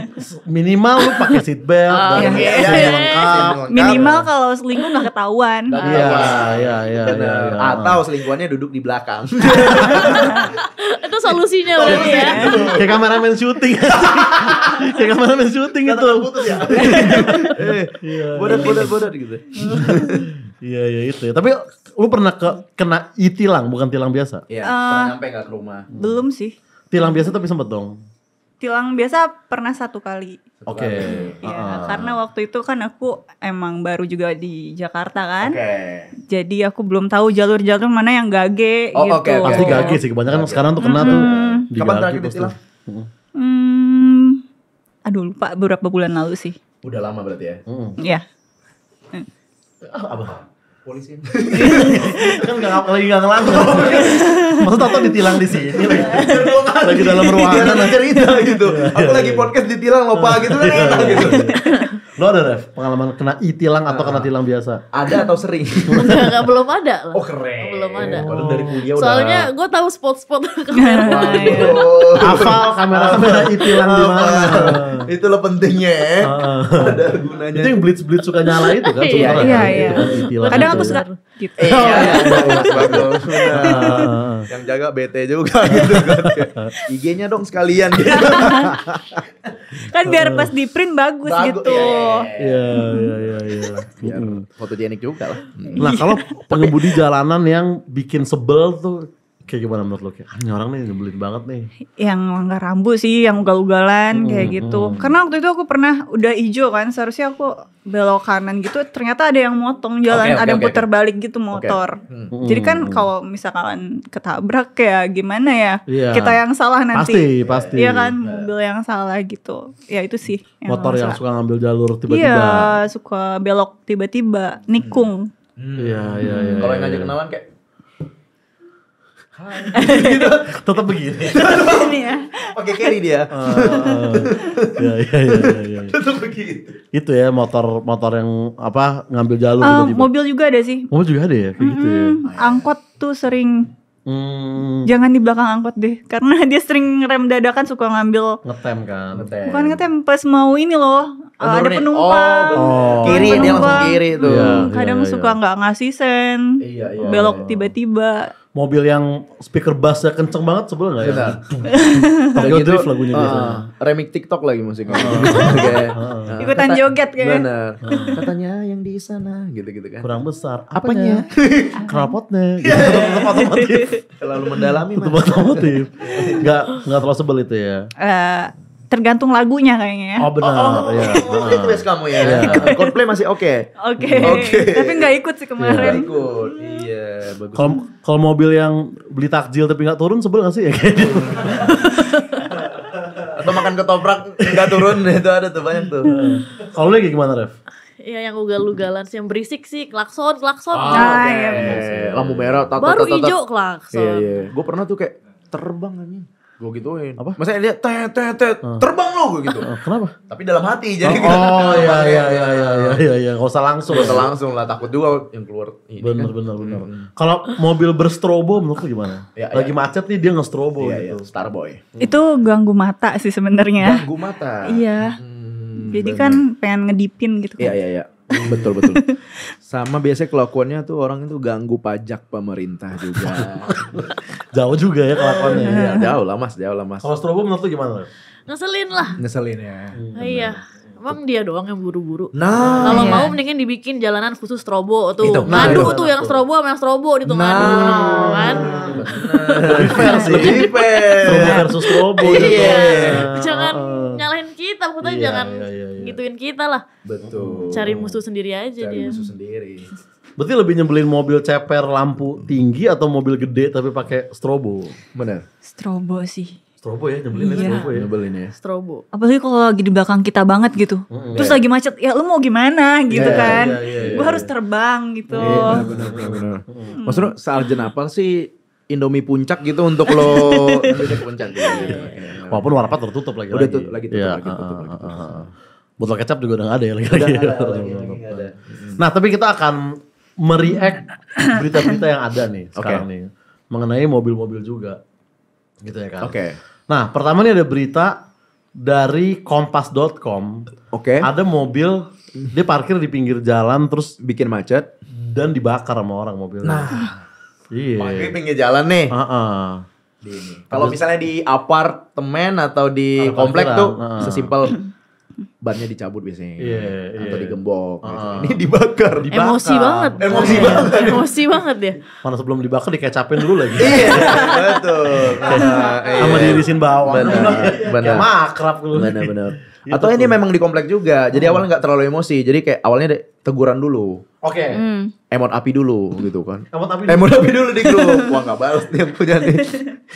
minimal lu pakai seat belt dan iya. yang lengkap. Minimal kalau selingkuh nggak ketahuan. Iya. Bener. Atau selingkuhannya duduk di belakang. Itu solusinya berarti ya. Kayak kameramen syuting. Kayak kameramen syuting itu. Bodat gitu. Iya itu ya. Tapi lu pernah kena tilang bukan tilang biasa? Iya, pernah nyampe gak ke rumah? Belum sih. Tilang biasa tapi sempet dong. Tilang biasa pernah 1 kali. Oke. Ya, karena waktu itu kan aku emang baru juga di Jakarta kan. Oke. Jadi aku belum tahu jalur-jalur mana yang gage Oh, gitu. oke. Pasti gage sih kebanyakan sekarang tuh kena tuh. Di Kapan gage terakhir pasti. ditilang? Aduh lupa beberapa bulan lalu sih. Udah lama berarti ya? Ya. Apa? Polisi. Kan lagi gak ngelanggar. Maksud atau ditilang di sini lagi dalam ruangan. cerita gitu. Aku lagi podcast ditilang lupa gitu kan enak gitu. Lo ada Ref pengalaman kena tilang atau kena tilang biasa? Ada atau sering? Enggak, belum ada lah. Oh keren. Belum ada. Padahal dari kuliah udah. Soalnya gue tahu spot-spot kamera. Hafal kamera tilang di mana? Itulah pentingnya ya. Ada gunanya. Itu yang blitz suka nyala itu kan sebenarnya. Iya, Itu iya. kan e-tilang Kadang itu aku ya. suka gitu. Bagus. Yang jaga BT juga gitu kan. IG-nya dong sekalian gitu. Kan biar pas di print bagus gitu. Iya. Biar fotogenik juga lah. Nah kalau pengemudi jalanan yang bikin sebel tuh kayak gimana menurut lo? Kayak ini orang nih nyebelin banget nih. Yang langgar rambu sih, yang ugal-ugalan kayak gitu. Karena waktu itu aku pernah udah hijau kan, seharusnya aku belok kanan gitu, ternyata ada yang motong jalan, ada yang putar balik gitu motor. Jadi kan kalau misalkan ketabrak kayak gimana ya, Iya. kita yang salah nanti. Pasti. Iya kan, mobil yang salah gitu. Ya itu sih. Motor yang suka ngambil jalur Iya, tiba-tiba. suka belok tiba-tiba, nikung. Iya. Kalau yang ngajak kenalan kayak Tetap begini. Ini ya. pakai carry dia. Iya. Tetap begitu. Itu ya motor yang apa ngambil jalur Ah, tiba-tiba. mobil juga ada sih. Mobil juga ada ya kayak gitu ya. Angkot tuh sering Jangan di belakang angkot deh, karena dia sering rem dadakan, suka ngambil. Ngetem kan. Bukan ngetem, pas mau ini loh, ada nurunin. penumpang. Kiri dia langsung Penumpang. kiri tuh. Iya. Kadang suka nggak ngasih sen, belok tiba-tiba. Mobil yang speaker bassnya kenceng banget sebel nggak ya? Benar. Tokyo Drift lagunya biasanya. Remix TikTok lagi musiknya. Ikutan joget kayak. Benar. Katanya yang di sana gitu-gitu kan. Kurang besar. Apanya? Knalpotnya. Gitu. Tetap otomotif. Terlalu mendalami Tetap Mas. otomotif. Nggak terlalu sebel itu ya. Tergantung lagunya kayaknya ya. Oh benar. Iya. Itu best kamu ya. Coldplay masih oke. Oke. Tapi nggak ikut sih kemarin. Ikut. Iya, bagus. Kalau mobil yang beli takjil tapi nggak turun sebel nggak sih ya kayak gitu? Atau makan ketoprak nggak turun itu ada tuh banyak tuh. Kalau lagi gimana Rev? Iya yang ugal-ugalan sih, yang berisik sih, klakson. Iya. Lampu merah, Baru hijau klakson. Iya. Gue pernah tuh kayak terbang anjing. Gue gituin. Apa? Maksudnya dia terbang lo gue gitu. Kenapa? Tapi dalam hati jadi. Oh iya. Nggak usah langsung. Gak usah langsung lah, takut juga yang keluar ini Bener. kan. Kalau mobil berstrobo menurut lu gimana? Ya, Lagi macet nih dia nge-strobo Iya, gitu. Starboy. Itu ganggu mata sih sebenarnya. Ganggu mata. Iya. Jadi kan pengen ngedipin gitu kan. Iya. Betul. Sama biasanya kelakuannya tuh orang itu ganggu pajak pemerintah juga. Jauh juga ya kelakuannya. Iya, jauh lah mas. Kalau strobo menurut lu gimana? Ngeselin lah. Ngeselin ya. Iya. Emang dia doang yang buru-buru. Nah, Kalau mau mendingan dibikin jalanan khusus strobo tuh. Itu. Ngadu tuh yang strobo sama yang strobo gitu ngadu kan. Lebih fair. Strobo versus strobo gitu. Jangan nyalahin kita, maksudnya Iya, jangan iya. gituin kita lah. betul. Cari musuh sendiri aja Cari dia. musuh sendiri. Berarti lebih nyebelin mobil ceper lampu tinggi atau mobil gede tapi pakai strobo? Bener. Strobo sih. Strobo ya, nyebelin ya Iya. strobo ya. Nyebelin ya. Strobo. Apalagi kalau lagi di belakang kita banget gitu. Terus lagi macet, ya lu mau gimana gitu Iya, kan. iya, Gue harus terbang gitu. Bener. Maksudnya sarjen apa sih Indomie puncak gitu untuk lo Indomie puncak gitu. Walaupun warpat tertutup lagi. Udah tuh, lagi tutup, Iya, lagi tutup. Botol kecap juga udah gak ada ya lagi. Nggak ada. Nah tapi kita akan mereact berita-berita yang ada nih sekarang nih. Mengenai mobil-mobil juga. Gitu ya kan. Oke. Nah pertama nih ada berita dari kompas.com. Oke. Ada mobil, dia parkir di pinggir jalan terus Bikin macet. dan dibakar sama orang mobilnya. Nah. Iya. Pakai pinggir jalan nih. Heeh. Kalau misalnya di apartemen atau di Ada komplek parkiran, tuh sesimpel bannya dicabut biasanya. Iya, Atau iya. digembok gitu. Ini dibakar. Emosi banget. Emosi banget. Emosi banget dia. Mana sebelum dibakar dikecapin dulu lagi. Iya, betul. Sama diirisin bawang. Benar. Kayak makrab dulu. Benar. Atau ini memang di komplek juga. Jadi awalnya nggak terlalu emosi. Jadi kayak awalnya teguran dulu. Oke. Emot api dulu gitu kan. Emot api Dulu di grup. Wah nggak balas dia punya nih.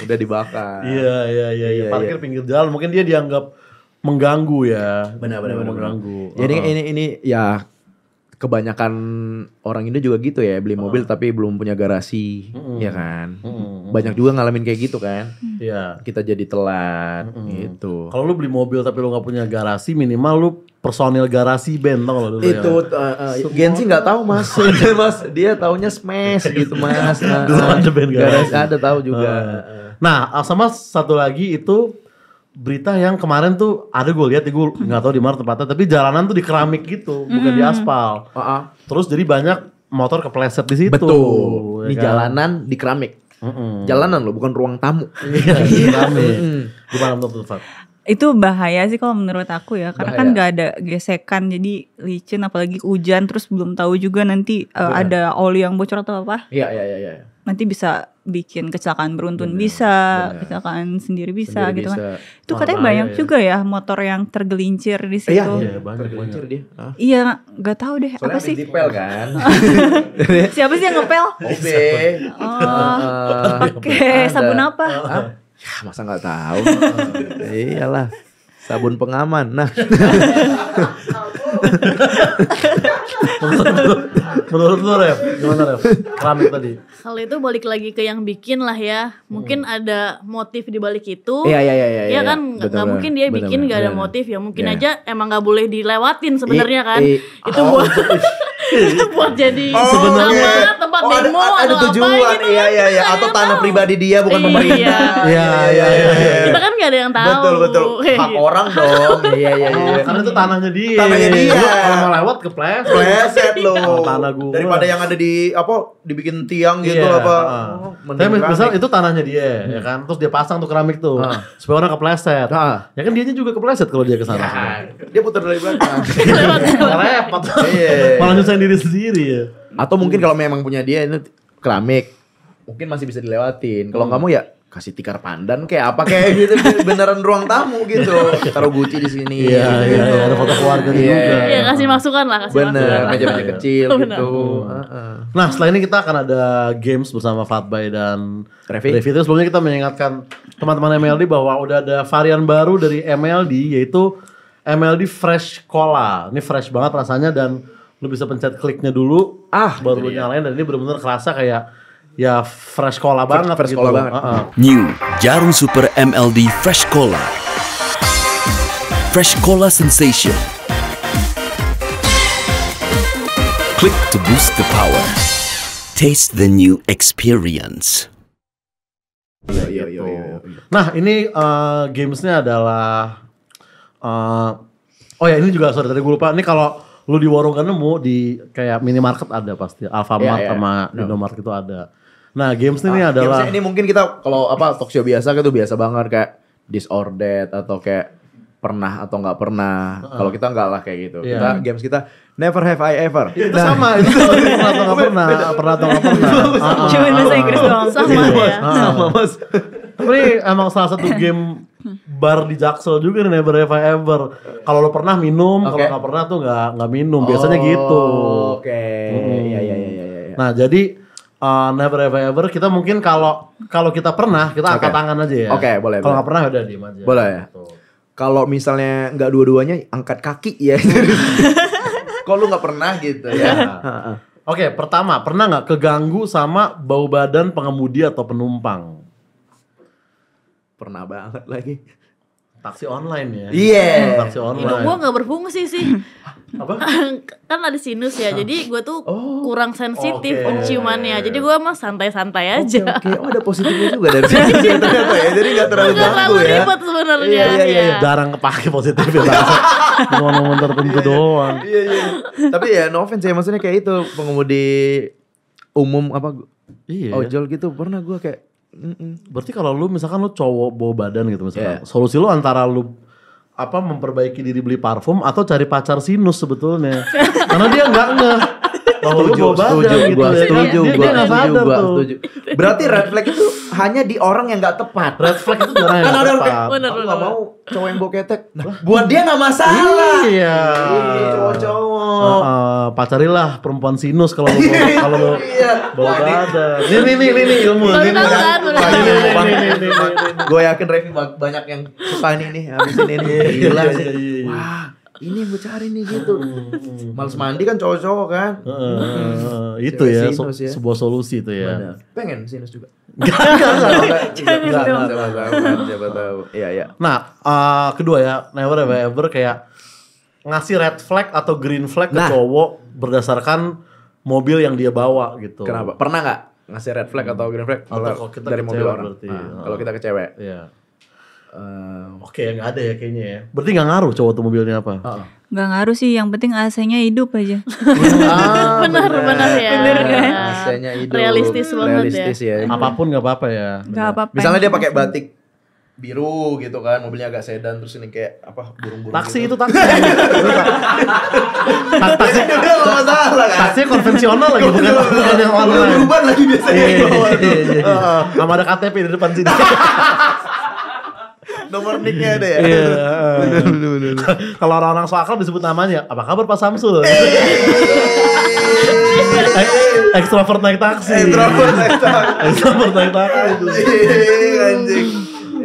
Udah dibakar. Iya. Parkir pinggir jalan mungkin dia dianggap mengganggu ya. Benar. Mengganggu. Jadi ini ya kebanyakan orang Indo juga gitu ya, beli mobil tapi belum punya garasi, ya kan. Banyak juga ngalamin kayak gitu kan. Iya. Kita jadi telat gitu. Kalau lu beli mobil tapi lu nggak punya garasi, minimal lu personil garasi band tau gak lu Itu ya? Gen Z nggak tahu mas, mas dia taunya smash gitu mas. Dulu ada band garasi. Ada tahu juga. Nah, sama satu lagi itu berita yang kemarin tuh ada gue lihat, gue nggak tahu di mana tempatnya, tapi jalanan tuh di keramik gitu, bukan di aspal. Terus jadi banyak motor kepleset di situ. Betul. ya Di kan? jalanan di keramik. Jalanan loh, bukan ruang tamu. Iya, di keramik. Gimana menurut lu, Fat? Itu bahaya sih kalau menurut aku ya, karena kan Bahaya. nggak ada gesekan, jadi licin, apalagi hujan, terus belum tahu juga nanti ada oli yang bocor atau apa, Iya. nanti bisa bikin kecelakaan beruntun, bisa kecelakaan sendiri bisa Sendiri gitu bisa. kan. Itu katanya bahaya banyak ya. juga ya motor yang tergelincir di situ. Iya, banyak. Tergelincir dia. Iya, nggak tahu deh Soalnya apa sih. dipel kan. Siapa sih yang ngepel? OB. Pakai sabun apa? Ya masa nggak tahu. Iyalah. Sabun pengaman. Nah, Menurut lu, Rev, gimana Rev? Keramik tadi. Kalau itu balik lagi ke yang bikin lah ya. Mungkin ada motif di balik itu. Iya. Ya kan nggak mungkin dia bikin nggak ada motif ya. Mungkin aja emang nggak boleh dilewatin sebenarnya kan. Itu buat itu buat jadi Sebenarnya- tempat tempat Oh, demo ada atau tujuan. apa gitu. Iya. Atau tanah pribadi dia bukan pemerintah. Iya. Kita kan gak ada yang tahu. Betul. Hak orang dong. Iya. Karena itu tanahnya dia. Tanahnya dia. Lu kalau mau lewat ke Pleset lo. Tanah gua. Daripada yang ada di dibikin tiang gitu Iya, apa. Tapi misal itu tanahnya dia, ya kan? Terus dia pasang tuh keramik tuh, supaya orang kepleset. Ya kan dianya juga kepleset kalau dia ke sana. Dia putar dari belakang. Repot. Iya. Malah nyusahin diri sendiri ya. Atau mungkin kalau memang punya dia ini keramik, mungkin masih bisa dilewatin. Kalau nggak mau ya kasih tikar pandan kayak apa kayak gitu, beneran ruang tamu gitu. Taruh Gucci di sini. Iya, gitu. ada foto keluarga Iya. juga. Iya, kasih masukan lah, kasih Bener, masukan. meja-meja kecil Bener. gitu. Nah, setelah ini kita akan ada games bersama Fatbay dan Revi. Terus sebelumnya kita mengingatkan teman-teman MLD bahwa udah ada varian baru dari MLD, yaitu MLD Fresh Cola. Ini fresh banget rasanya dan lu bisa pencet kliknya dulu, baru lu nyalain, dan ini benar-benar kerasa kayak ya fresh cola banget fresh gitu. cola banget. New Jarum Super MLD Fresh Cola. Fresh Cola Sensation. Click to boost the power. Taste the new experience. Iya. Nah, ini gamesnya adalah oh ya, ini juga sorry tadi gue lupa. Ini kalau lu di warung kan nemu di kayak minimarket ada pasti. Alfamart sama Indomaret itu ada. Nah, games ini adalah ini mungkin kita kalau talk show biasa gitu biasa banget kayak this or that atau kayak pernah atau nggak pernah. Kalau kita nggak lah kayak gitu. Kita games kita never have I ever. itu sama, itu pernah atau nggak pernah, Cuma bahasa Inggris doang. Sama ya. Sama Mas. Tapi emang salah satu game bar di Jaksel juga nih, never have I ever. Kalau lo pernah minum, kalau nggak pernah tuh nggak minum. Biasanya gitu. Oke. Iya. Nah, jadi never have I ever kita mungkin kalau kita pernah kita angkat tangan aja ya. Oke, boleh. Kalau nggak pernah udah diem aja. Boleh ya. Kalau misalnya nggak dua-duanya angkat kaki ya. Kalau lu nggak pernah gitu ya. Oke, pertama, pernah nggak keganggu sama bau badan pengemudi atau penumpang? Pernah banget lagi. Taksi online ya. Iya. Taksi online. Hidung gua gak berfungsi sih. Apa? Kan ada sinus ya, jadi gue tuh kurang sensitif Oke. penciumannya. Jadi gue mah santai-santai aja. Oke. Oh, ada positifnya juga dari sini ternyata ya. Jadi nggak terlalu Gak ganggu terlalu ya. ribet sebenarnya. Iya. Jarang kepake positif ya. Momen-momen tertentu doang. Iya. Tapi ya no offense ya, maksudnya kayak itu pengemudi umum apa Iya. ojol gitu pernah gue kayak Berarti kalau lu misalkan lu cowok bawa badan gitu misalkan, solusi lu antara lu memperbaiki diri beli parfum atau cari pacar sinus sebetulnya. Karena dia enggak ngeh bahwa lu bawa badan gitu gua ya. setuju, Dia gua nggak sadar tuh. setuju. Berarti red flag itu hanya di orang yang nggak tepat. Red flag itu orang yang Kan ada tepat. kayak, Bener, aku bener. nggak mau cowok yang bawa ketek. Nah, buat dia nggak masalah. Iya. Ini cowok-cowok. Pacarilah perempuan sinus kalau lu bawa badan. Ini ilmu. Baru Ini. tahu kan, baru tahu. Ini. Gue yakin Revi banyak yang suka ini nih habis ini nih. Gila sih. Wah, ini yang gue cari nih gitu. Males mandi kan cowok-cowok kan. Itu ya, Cewek sinus ya. sebuah solusi itu ya. Bener. Pengen sinus juga. Enggak. Siapa tahu. Iya. Nah, kedua ya, never have I ever kayak ngasih red flag atau green flag ke cowok berdasarkan mobil yang dia bawa gitu. Kenapa? Pernah nggak ngasih red flag atau green flag Atau kalau kita dari ke mobil cewek orang? berarti. Kalau kita ke cewek. Iya. Oke, nggak ada ya kayaknya ya. Berarti nggak ngaruh cowok tuh mobilnya apa? Gak ngaruh sih, yang penting AC-nya hidup aja. Benar ya. Bener kan? AC-nya hidup. Realistis banget ya. Apapun nggak apa-apa ya. Gak apa-apa. Misalnya dia pakai batik biru gitu kan, mobilnya agak sedan terus ini kayak apa burung-burung. Taksi gitu. itu taksi. Taksi Itu udah nggak masalah kan. taksi konvensional lagi bukan yang online. Berubah lagi biasanya. Iya. Sama ada KTP di depan sini. Nomor nicknya ada ya. Iya. Kalau orang-orang so akal disebut namanya, apa kabar Pak Samsul? Extrovert naik taksi. Extrovert naik taksi. Extrovert naik taksi. Anjing.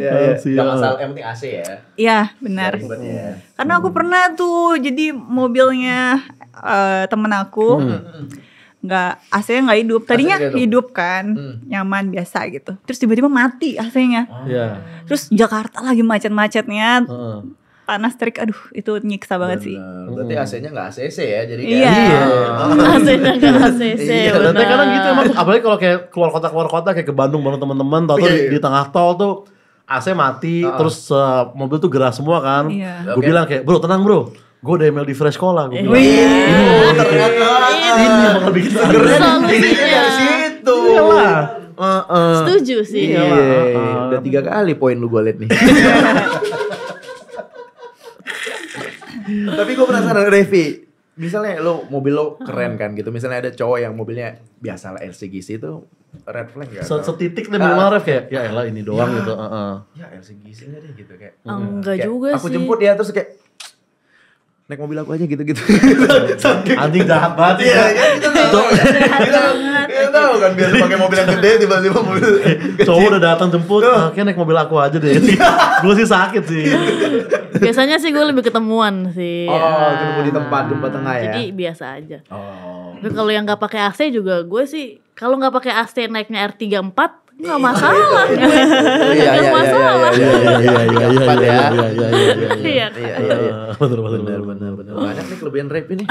Iya. Siap. Gak masalah, yang penting AC ya. Iya benar. Ribetnya. Karena aku pernah tuh jadi mobilnya temen aku nggak AC-nya nggak hidup. Tadinya AC-nya hidup kan, nyaman biasa gitu. Terus tiba-tiba mati AC-nya. Iya. Terus Jakarta lagi macet-macetnya, panas terik, aduh itu nyiksa banget sih. Berarti AC-nya nggak ACC ya, jadi Iya. AC-nya nggak ACC. Iya, Dan benar. kadang gitu emang, apalagi kalau kayak keluar kota kayak ke Bandung bareng teman-teman, tau tuh di tengah tol tuh AC mati, terus mobil tuh gerah semua kan. Iya. Gue bilang kayak, bro tenang bro, gue udah email di Fresh Cola. Gue bilang, ini bakal bikin segernya. Solusinya. Dari situ. Iyalah. Setuju sih. Iya, udah 3 kali poin lu gue liat nih. Tapi gue penasaran Revi, misalnya lo mobil lo keren kan gitu, misalnya ada cowok yang mobilnya biasa lah LCGC itu red flag gak? Setitik deh minimal ref kayak, ya elah ini doang gitu. Ya LCGC nggak deh gitu kayak. Enggak Kayak, juga aku sih. jemput ya terus kayak naik mobil aku aja gitu-gitu. Anjing jahat banget. Iya, kita tahu. Kita tahu kan biar pakai mobil yang gede tiba-tiba mobil Cowok udah datang jemput, kayak naik mobil aku aja deh. Gue sih sakit sih. Biasanya sih gue lebih ketemuan sih. Oh, ketemu di tempat tengah ya. Jadi biasa aja. Oh. Tapi kalau yang nggak pakai AC juga gue sih kalau nggak pakai AC naiknya R34 nggak masalah. Iya, Nggak masalah. Iya. Bener. Banyak nih kelebihan rap ini.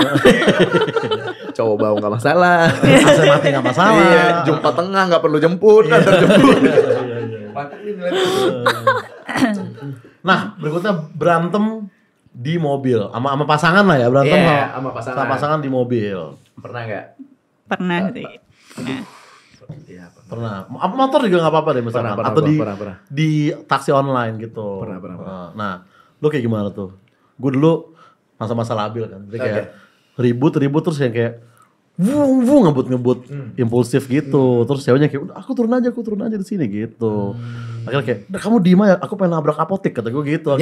Cowok bau nggak masalah. AC mati gak masalah. Iya, jumpa tengah nggak perlu jemput, antar jemput. Banyak nih nilai. Nah, berikutnya berantem di mobil sama pasangan lah ya, berantem Iya, sama pasangan. sama pasangan di mobil. Pernah nggak? Pernah sih. Iya. Pernah. Apa motor juga nggak apa-apa deh misalnya, Pernah, atau pernah. di taksi online gitu. Pernah. Nah, lu kayak gimana tuh? Gue dulu masa-masa labil kan, jadi kayak ribut terus yang kayak vung ngebut impulsif gitu. Terus ceweknya kayak udah aku turun aja di sini gitu. Akhirnya kayak udah kamu diem aja, aku pengen nabrak apotek kata gue gitu.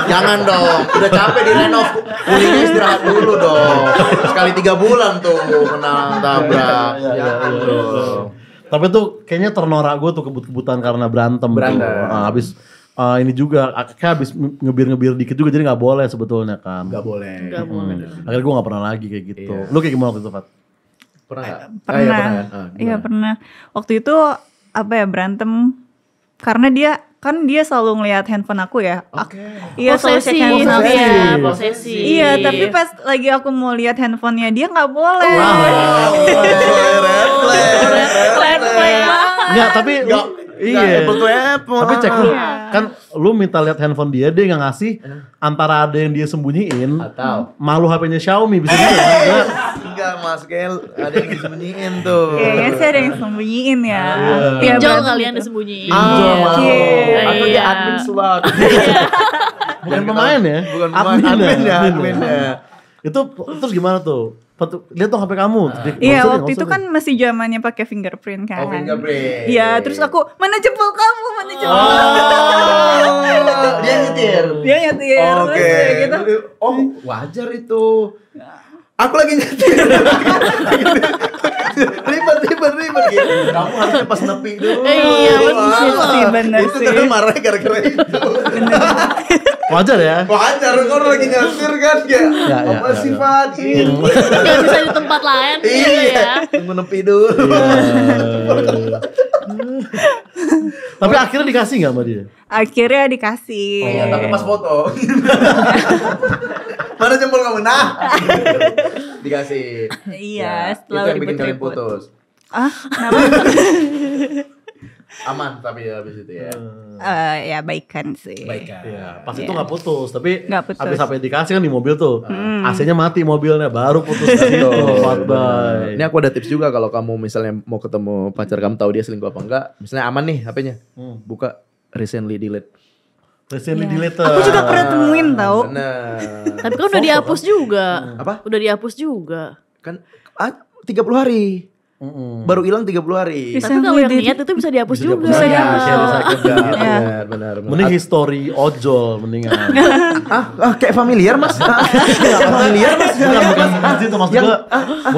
Jangan dong. Udah capek di renov. Pulihnya istirahat dulu dong. Sekali 3 bulan tuh kena tabrak. Jangan dong. Tapi tuh kayaknya ternorak gue tuh kebut-kebutan karena berantem. Berantem. Tuh. Habis ini juga kayak habis ngebir dikit juga jadi nggak boleh sebetulnya kan. Nggak boleh. Nggak boleh. Akhirnya gue nggak pernah lagi kayak gitu. Iya. Lu kayak gimana waktu itu, Fat? Pernah nggak? Pernah. kan? Iya pernah. Waktu itu apa ya berantem karena dia selalu ngelihat handphone aku ya. Iya selalu cek Posesif, handphone aku. ya, posesif. Iya, tapi pas lagi aku mau lihat handphonenya dia nggak boleh. Red Red flag banget. Enggak, tapi iya. Tapi cek lu Iya. kan lu minta lihat handphone dia nggak ngasih antara ada yang dia sembunyiin Atau malu HP-nya Xiaomi bisa juga kan? enggak Mas Gel, ada yang disembunyiin tuh. Kayaknya sih ada yang sembunyiin ya. Pinjol berarti kalian gitu. disembunyiin. Aku Iya. dia admin slot. Bukan pemain ya? Bukan pemain, admin ya. Itu terus gimana tuh? Lihat dong HP kamu. Iya, waktu itu kan masih zamannya pakai fingerprint kan. Oh, fingerprint. Iya, terus aku mana jempol kamu, mana jempol. Dia nyetir. Dia nyetir Oke. terus kayak gitu. Oh, wajar itu. Aku lagi nyetir. ribet gitu. Kamu harusnya pas nepi dulu. Iya, bener Itu sih. terus marah gara-gara itu. wajar ya? Wajar, kan lagi nyetir kan ya. Apa sih Fat? Gak bisa di tempat lain gitu ya. Tunggu nepi dulu. Tapi akhirnya dikasih nggak sama dia? Akhirnya dikasih. Iya, tapi pas foto. Mana jempol kamu? Nah. Dikasih. Iya, Itu setelah yang bikin kalian ribut-ribut. putus. Kenapa? Aman tapi ya habis itu ya. Ya baikan sih. Baikan. Iya, pas itu nggak putus, tapi Nggak putus. habis sampai dikasih kan di mobil tuh, AC-nya mati mobilnya, baru putus gitu. Bye. Ini aku ada tips juga kalau kamu misalnya mau ketemu pacar kamu tahu dia selingkuh apa enggak, misalnya aman nih HP-nya. Buka recently delete. Recently deleted. Aku juga pernah temuin tau. Benar. Tapi kan udah dihapus juga. Apa? Udah dihapus juga. Kan 30 hari. Baru hilang 30 hari. Bisa Tapi kalau yang ngedit. niat itu bisa dihapus juga. Bisa Iya, dihapus. benar. Mending history ojol mendingan. Kayak familiar Mas. Kayak familiar Mas. bukan ke situ maksud gue.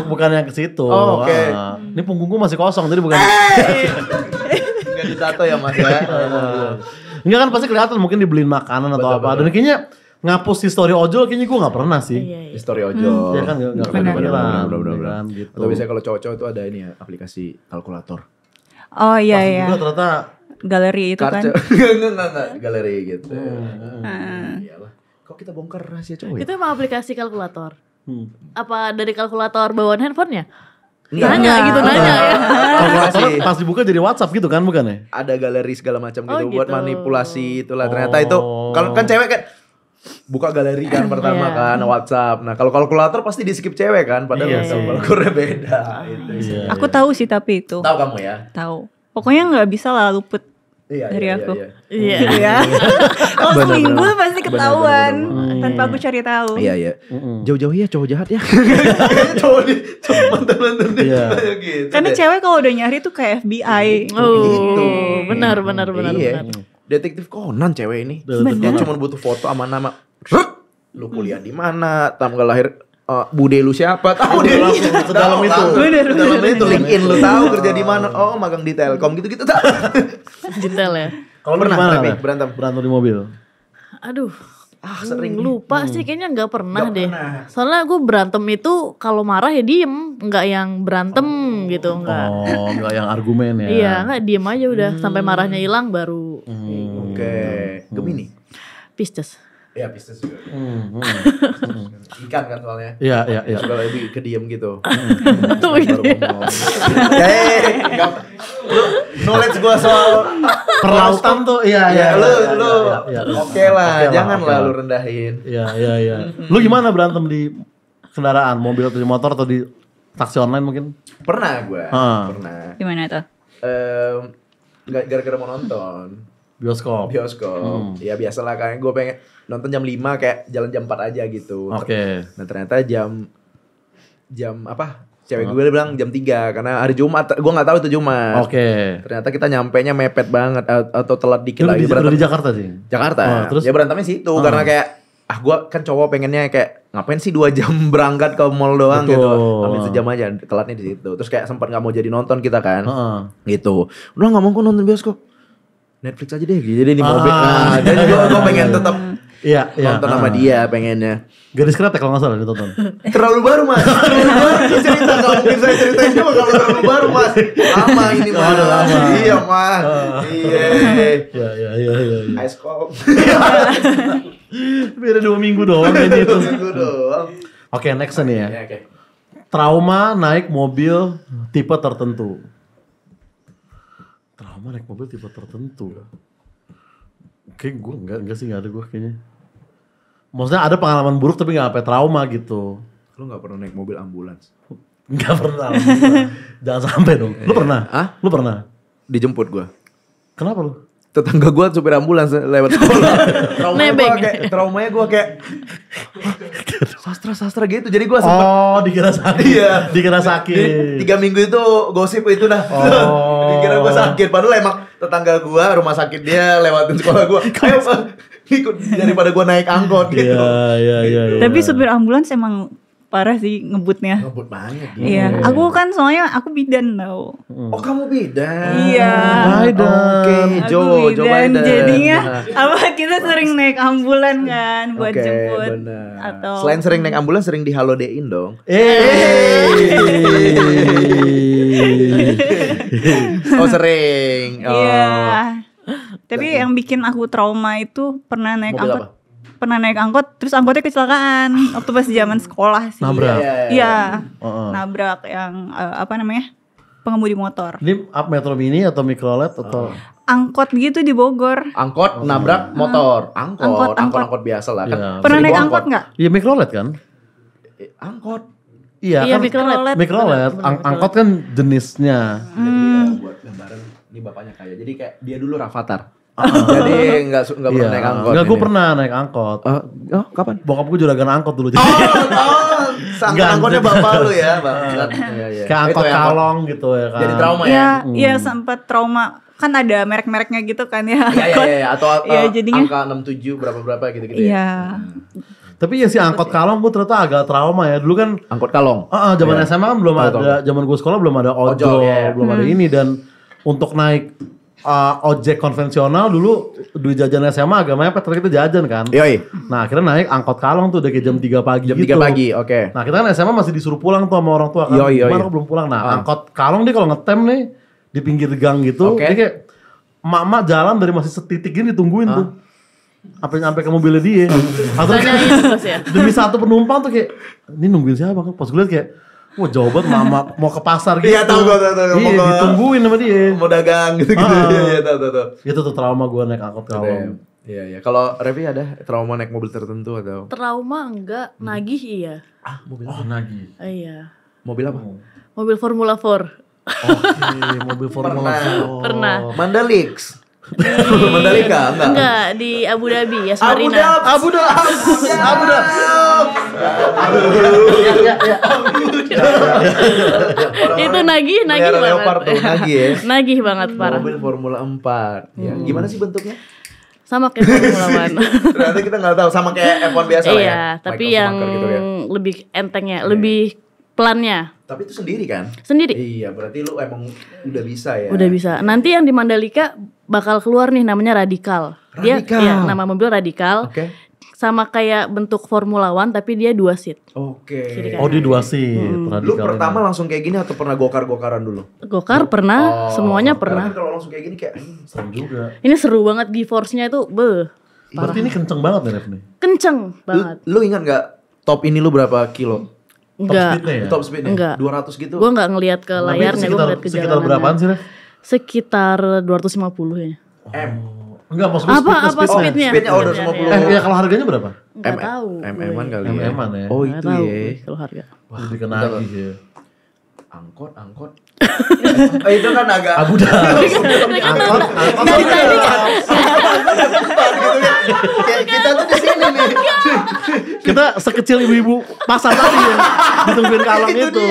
Bukan yang ke situ. Oh, oke. Ini punggungku masih kosong jadi bukan. Enggak ditato ya Mas ya. Enggak kan pasti kelihatan mungkin dibeliin makanan atau apa. Dan kayaknya ngapus history ojol kayaknya gue nggak pernah sih. Iya. History ojol. Ya kan nggak kepikiran. Kan, gitu. Atau biasanya kalau cowok-cowok itu ada ini ya, aplikasi kalkulator. Oh iya Pas iya. juga ternyata Galeri itu kan. Enggak, galeri gitu. Iyalah. Kok kita bongkar rahasia cowok ya? Itu emang aplikasi kalkulator. Apa dari kalkulator bawaan handphonenya? Enggak. Nanya gitu, nanya ya. Kalkulator sih. pas dibuka jadi WhatsApp gitu kan bukan ya? Ada galeri segala macam gitu, Oh, buat gitu. manipulasi itulah. Ternyata itu kalau kan cewek kan buka galeri kan pertama Iya. kan WhatsApp. Nah, kalau kalkulator pasti di skip cewek kan, padahal Iya. kalkulatornya beda. Itu Iya. Aku tahu sih tapi itu. Tahu kamu ya? Tahu. Pokoknya nggak bisa lah luput Iya, dari iya, aku. iya, Iya. Iya. Kalau Benar, seminggu benar. pasti ketahuan Benar, tanpa aku cari tahu. Iya, iya. Jauh-jauh ya cowok jahat ya. cowok mantan-mantan dia. Iya. Gitu Karena deh. cewek kalau udah nyari tuh kayak FBI. Oh, Gitu. benar. Iya. Detektif Conan cewek ini. Dia cuma butuh foto sama nama. Lu kuliah di mana? Tanggal lahir bude lu siapa? Tahu deh. Sedalam itu. Sedalam itu. LinkedIn lu tahu kerja di mana? Oh, magang di Telkom gitu-gitu tahu. Detail ya. Kalau Pernah, gimana, tapi Teh? berantem? Berantem di mobil. Aduh. Sering nih. Lupa sih kayaknya nggak pernah Nggak deh. pernah. Soalnya gue berantem itu kalau marah ya diem, nggak yang berantem gitu, nggak. Oh, enggak yang argumen ya. Iya, nggak diem aja udah sampai marahnya hilang baru Oke. Gemini. Pisces. Ya, Pisces juga. Ikan kan soalnya. Iya, iya, iya. Suka lebih kediem gitu. Oh, Baru iya. ngomong. Lu knowledge gua soal Perlautan tuh iya, iya. Ya, lu iya. oke lah, jangan oke lah lu rendahin. Iya, iya, iya. Lu gimana berantem di kendaraan, mobil atau di motor atau di taksi online mungkin? Pernah gua, Ah. pernah. Gimana tuh? Nggak gara-gara mau nonton Bioskop. bioskop. Ya biasalah kan gue pengen nonton jam 5 kayak jalan jam 4 aja gitu. Oke. Nah, ternyata jam apa? Cewek gue bilang jam 3 karena hari Jumat, gue nggak tahu itu Jumat. Oke. Ternyata kita nyampenya mepet banget atau telat dikit Lu lagi udah di Jakarta sih? Jakarta. Oh, terus? Ya berantemnya situ karena kayak gue kan cowok pengennya kayak ngapain sih 2 jam berangkat ke mall doang Betul. gitu. Ambil sejam aja telatnya di situ. Terus kayak sempat nggak mau jadi nonton kita kan. Heeh. Gitu. Udah nggak mau kok nonton bioskop. Netflix aja deh. Jadi di mobil. Ah. Nah, jadi gue pengen tetap Iya, iya. nonton sama dia pengennya. Gadis Kretek kalau nggak salah ditonton. Terlalu baru mas. Terlalu baru cerita. Gak mungkin saya ceritain cuma kalau terlalu baru mas. Lama ini mas. Udah lama. Iya mas. Iya. Iya, iya, iya, iya. Ice cold. Beda 2 minggu doang kayaknya itu. Tunggu doang. Oke, next nih ya. Ya, oke. Trauma naik mobil tipe tertentu. Trauma naik mobil tipe tertentu. Oke, gue enggak sih, enggak ada gue kayaknya. Maksudnya ada pengalaman buruk tapi enggak sampai trauma gitu. Lu gak pernah naik mobil ambulans? Enggak pernah. Jangan sampai dong. Lu pernah? Hah? Lu pernah? Dijemput gua. Kenapa lu? Tetangga gua supir ambulans lewat sekolah. Nebeng. Traumanya gua kayak sastra gitu. Jadi gua sempet Oh, dikira sakit. Iya. Dikira sakit. 3 minggu itu gosip itu dah. Oh. Dikira gua sakit. Padahal emang tetangga gua rumah sakit dia lewatin sekolah gua. Ayo Pak, ikut daripada gua naik angkot gitu. Iya, iya, iya. Tapi supir ambulans emang parah sih ngebutnya. Ngebut banget dia. Iya, aku kan soalnya aku bidan tau. Oh kamu bidan. Iya. Oke, Aku Joe bidan, Biden. jadinya Nah. apa kita sering naik ambulan kan buat Oke, jemput benar. atau Selain sering naik ambulans, sering dihalodein dong. Oh sering. Oh. Iya. Tapi yang bikin aku trauma itu pernah naik Mobil angkot. apa? Pernah naik angkot terus angkotnya kecelakaan waktu pas zaman sekolah sih. Nabrak. Iya. Heeh. Nabrak yang apa namanya? Pengemudi motor. Ini up Metro Mini atau Microlet atau Angkot gitu di Bogor. Angkot nabrak motor. Angkot. Angkot biasa lah kan. Iya. Pernah seribu naik angkot nggak? Iya Microlet kan? Angkot. Iya Iya, kan Microlet. Microlet. Angkot kan jenisnya. Jadi buat gambaran ini bapaknya kaya. Jadi kayak dia dulu Rafathar. Jadi enggak pernah naik angkot. Enggak, gue ini. pernah naik angkot. Oh, kapan? Bokap gue juragan angkot dulu. Sangka Enggak, angkotnya anjir. bapak lu ya, Bang. Iya, iya. Kayak angkot Itu ya, kalong gitu ya kan. Jadi trauma ya. Iya, iya sempat trauma. Kan ada merek-mereknya gitu kan ya. Iya, angkot. iya, atau Iya, jadinya. angka 67 berapa gitu-gitu ya. Iya. Tapi ya si angkot kalong gue ternyata agak trauma ya. Dulu kan Angkot kalong. zaman Iya. SMA kan belum Tahu, ada, zaman gue sekolah belum ada ojol, iya. belum ada ini, dan untuk naik ojek konvensional dulu duit jajan SMA agak mepet, terus kita jajan kan. Yoi. Nah akhirnya naik angkot kalong tuh udah kayak jam 3 pagi Jam gitu. 3 pagi, oke. Nah kita kan SMA masih disuruh pulang tuh sama orang tua kan. Yoi. Gimana kok belum pulang? Nah angkot kalong dia kalau ngetem nih di pinggir gang gitu, Oke. dia kayak emak-emak jalan dari masih setitik gini ditungguin tuh. sampai ke mobilnya dia. Atau Tanyain terus ya. demi satu penumpang tuh kayak ini nungguin siapa kan? Pas gue liat kayak wah jauh banget mama mau ke pasar gitu. Iya tahu gue tahu. Iya ditungguin sama dia. Mau dagang gitu. Iya tahu. Itu tuh trauma gue naik angkot ke awam. Iya. Kalau Revi ada trauma naik mobil tertentu atau? Trauma enggak, nagih iya. Mobil Oh nagih. Iya. Mobil apa? Mobil Formula 4. Oke, mobil Formula 4. Pernah. Mandalix. Mandalika Enggak, di Abu Dhabi ya, Marina. Abu Dhabi. Itu nagih Melihara leopard tuh, banget. nagih ya. Nagih banget parah. Mobil Formula 4. Ya, gimana sih bentuknya? Sama kayak Formula 1. Ternyata kita nggak tahu, sama kayak F1 biasa lah ya. Iya, tapi Michael yang Schumacher gitu ya. lebih entengnya, lebih pelannya. Tapi itu sendiri kan? Sendiri. Iya, berarti lu emang udah bisa ya. Udah bisa. Nanti yang di Mandalika bakal keluar nih namanya Radikal. Dia Radikal. ya, nama mobil Radikal. Oke. Sama kayak bentuk Formula 1 tapi dia 2 seat. Oke. Jadi Oh dia 2 seat. Lu Radikal pertama ini. langsung kayak gini atau pernah gokar-gokaran dulu? Gokar pernah, semuanya Karena pernah. kan kalau langsung kayak gini kayak Serem juga. Ini seru banget G-force-nya itu, Berarti ini kenceng banget nih Ref nih. kenceng banget. Lu ingat nggak top ini lu berapa kilo? Enggak. speednya ya? Top speednya? Enggak. 200 gitu? Gue nggak ngelihat ke Tapi layarnya, gue ngeliat ke sekitar berapaan sih Ref? Sekitar 250 ya. M. Enggak maksudnya Apa speednya. speednya? speednya udah Speednya, 50. ya. Ya kalau harganya berapa? Nggak tahu. MM-an kali ya. MM-an ya. Oh Nggak itu tahu ya. gue kalau harga. Wah lebih ke nagih ya. Angkot. Itu kan agak Abu Dhabi. angkot. Kayak kita tuh di sini nih. Kita sekecil ibu-ibu pasar tadi ya. Ditungguin kalong itu.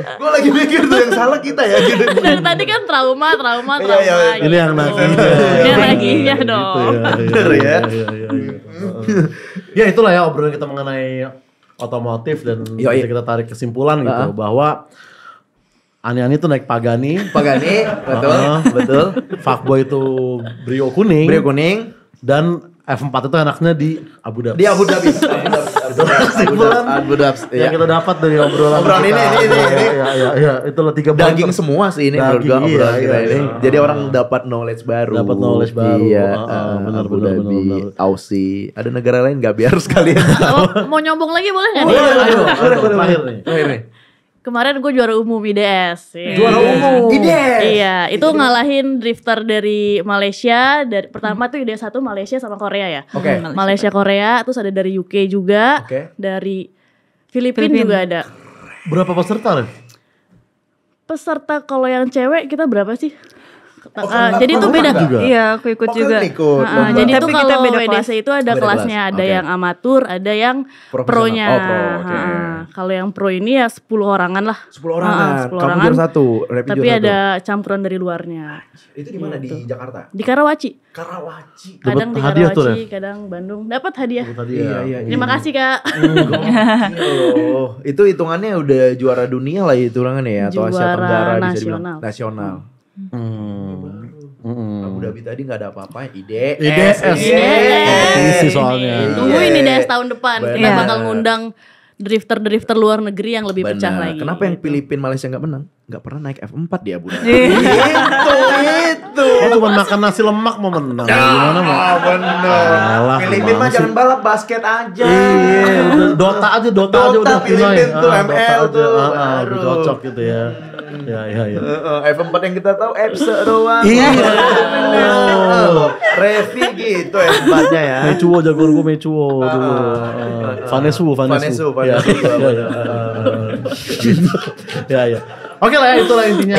Gue lagi mikir tuh yang salah kita ya gitu. Dari tadi kan trauma. Iya. Ini yang nagih. Ini yang nagihnya dong. Bener ya. Ya itulah ya obrolan kita mengenai otomotif dan Yoi. bisa kita tarik kesimpulan gitu bahwa Ani-Ani tuh naik Pagani, Betul. fuckboy itu Brio kuning, dan F4 itu enaknya di Abu Dhabi. Di Abu Dhabi. Abu Dhabi. Yang kita dapat dari obrolan Obrolan kita. ini. Iya, itulah 3 poin. Daging semua sih ini menurut gue Daging, obrolan iya, kita iya, ini. iya. Jadi orang dapat knowledge baru. Iya, benar, Abu Dhabi, benar. Aussie. Ada negara lain nggak biar sekalian. Mau nyombong lagi boleh nggak? Ayo, terakhir nih. Ini. Kemarin gue juara umum IDS. Juara umum. IDS. Iya, itu ngalahin drifter dari Malaysia. Pertama tuh IDS 1 Malaysia sama Korea ya. Oke. Malaysia Korea, terus ada dari UK juga, Oke. dari Filipina juga ada. Berapa peserta, Ref? Peserta kalau yang cewek kita berapa sih? Jadi itu beda. Iya, aku ikut juga. Ikut. Jadi itu Tapi kita kalau beda WDC itu ada Beda kelasnya, kelas, ada oke. yang amatur, ada yang Profesional. pro-nya. Oh, pro, oke. Kalau yang pro ini ya 10 orangan lah. 10 orangan. 10 Kamu orangan. juara 1. Repi Tapi juara ada campuran dari luarnya. 1. Itu di mana di Jakarta? Di Karawaci. Karawaci. Kadang di Dapat hadiah tuh, Karawaci, kadang Bandung. Dapat hadiah. Tadi Iya. Terima kasih Kak. Oh, itu hitungannya udah juara dunia lah hitungannya ya atau Asia Juara Tenggara bisa dibilang nasional. nasional. Abu Dhabi tadi nggak ada apa-apa, IDS. Kompetisi soalnya. Tungguin nih DS tahun depan. Kita Benar. bakal ngundang drifter luar negeri yang lebih pecah Benar. lagi. Kenapa yang Filipina Malaysia nggak menang? Nggak pernah naik F4 di Abu Dhabi. itu. Oh cuma makan nasi lemak mau menang. Gimana mau? Benar. Alah, Filipina gimana mah sih? jangan balap, basket aja. Iya, udah Dota aja Dota udah Filipina punai. tuh, Dota ML aja. tuh. Lebih Aduh. cocok gitu ya. Ya. F4 yang kita tahu Epse doang. Iya. Revi gitu F4-nya ya. Mecuo jagoan gue Mecuo dulu. Vanesu. Ya. Ya. Oke lah ya itulah intinya.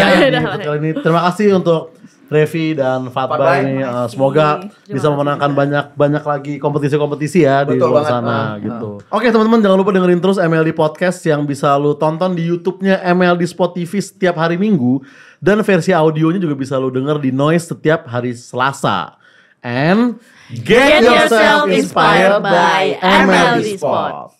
Kali ini terima kasih untuk Revi dan Fatbay Fatbay. ini. Semoga bisa memenangkan banyak lagi kompetisi-kompetisi ya di Betul luar banget. sana gitu. Oke teman-teman jangan lupa dengerin terus MLD Podcast yang bisa lu tonton di YouTube-nya MLD Spot TV setiap hari Minggu dan versi audionya juga bisa lu denger di Noise setiap hari Selasa. And get yourself inspired by MLD Spot.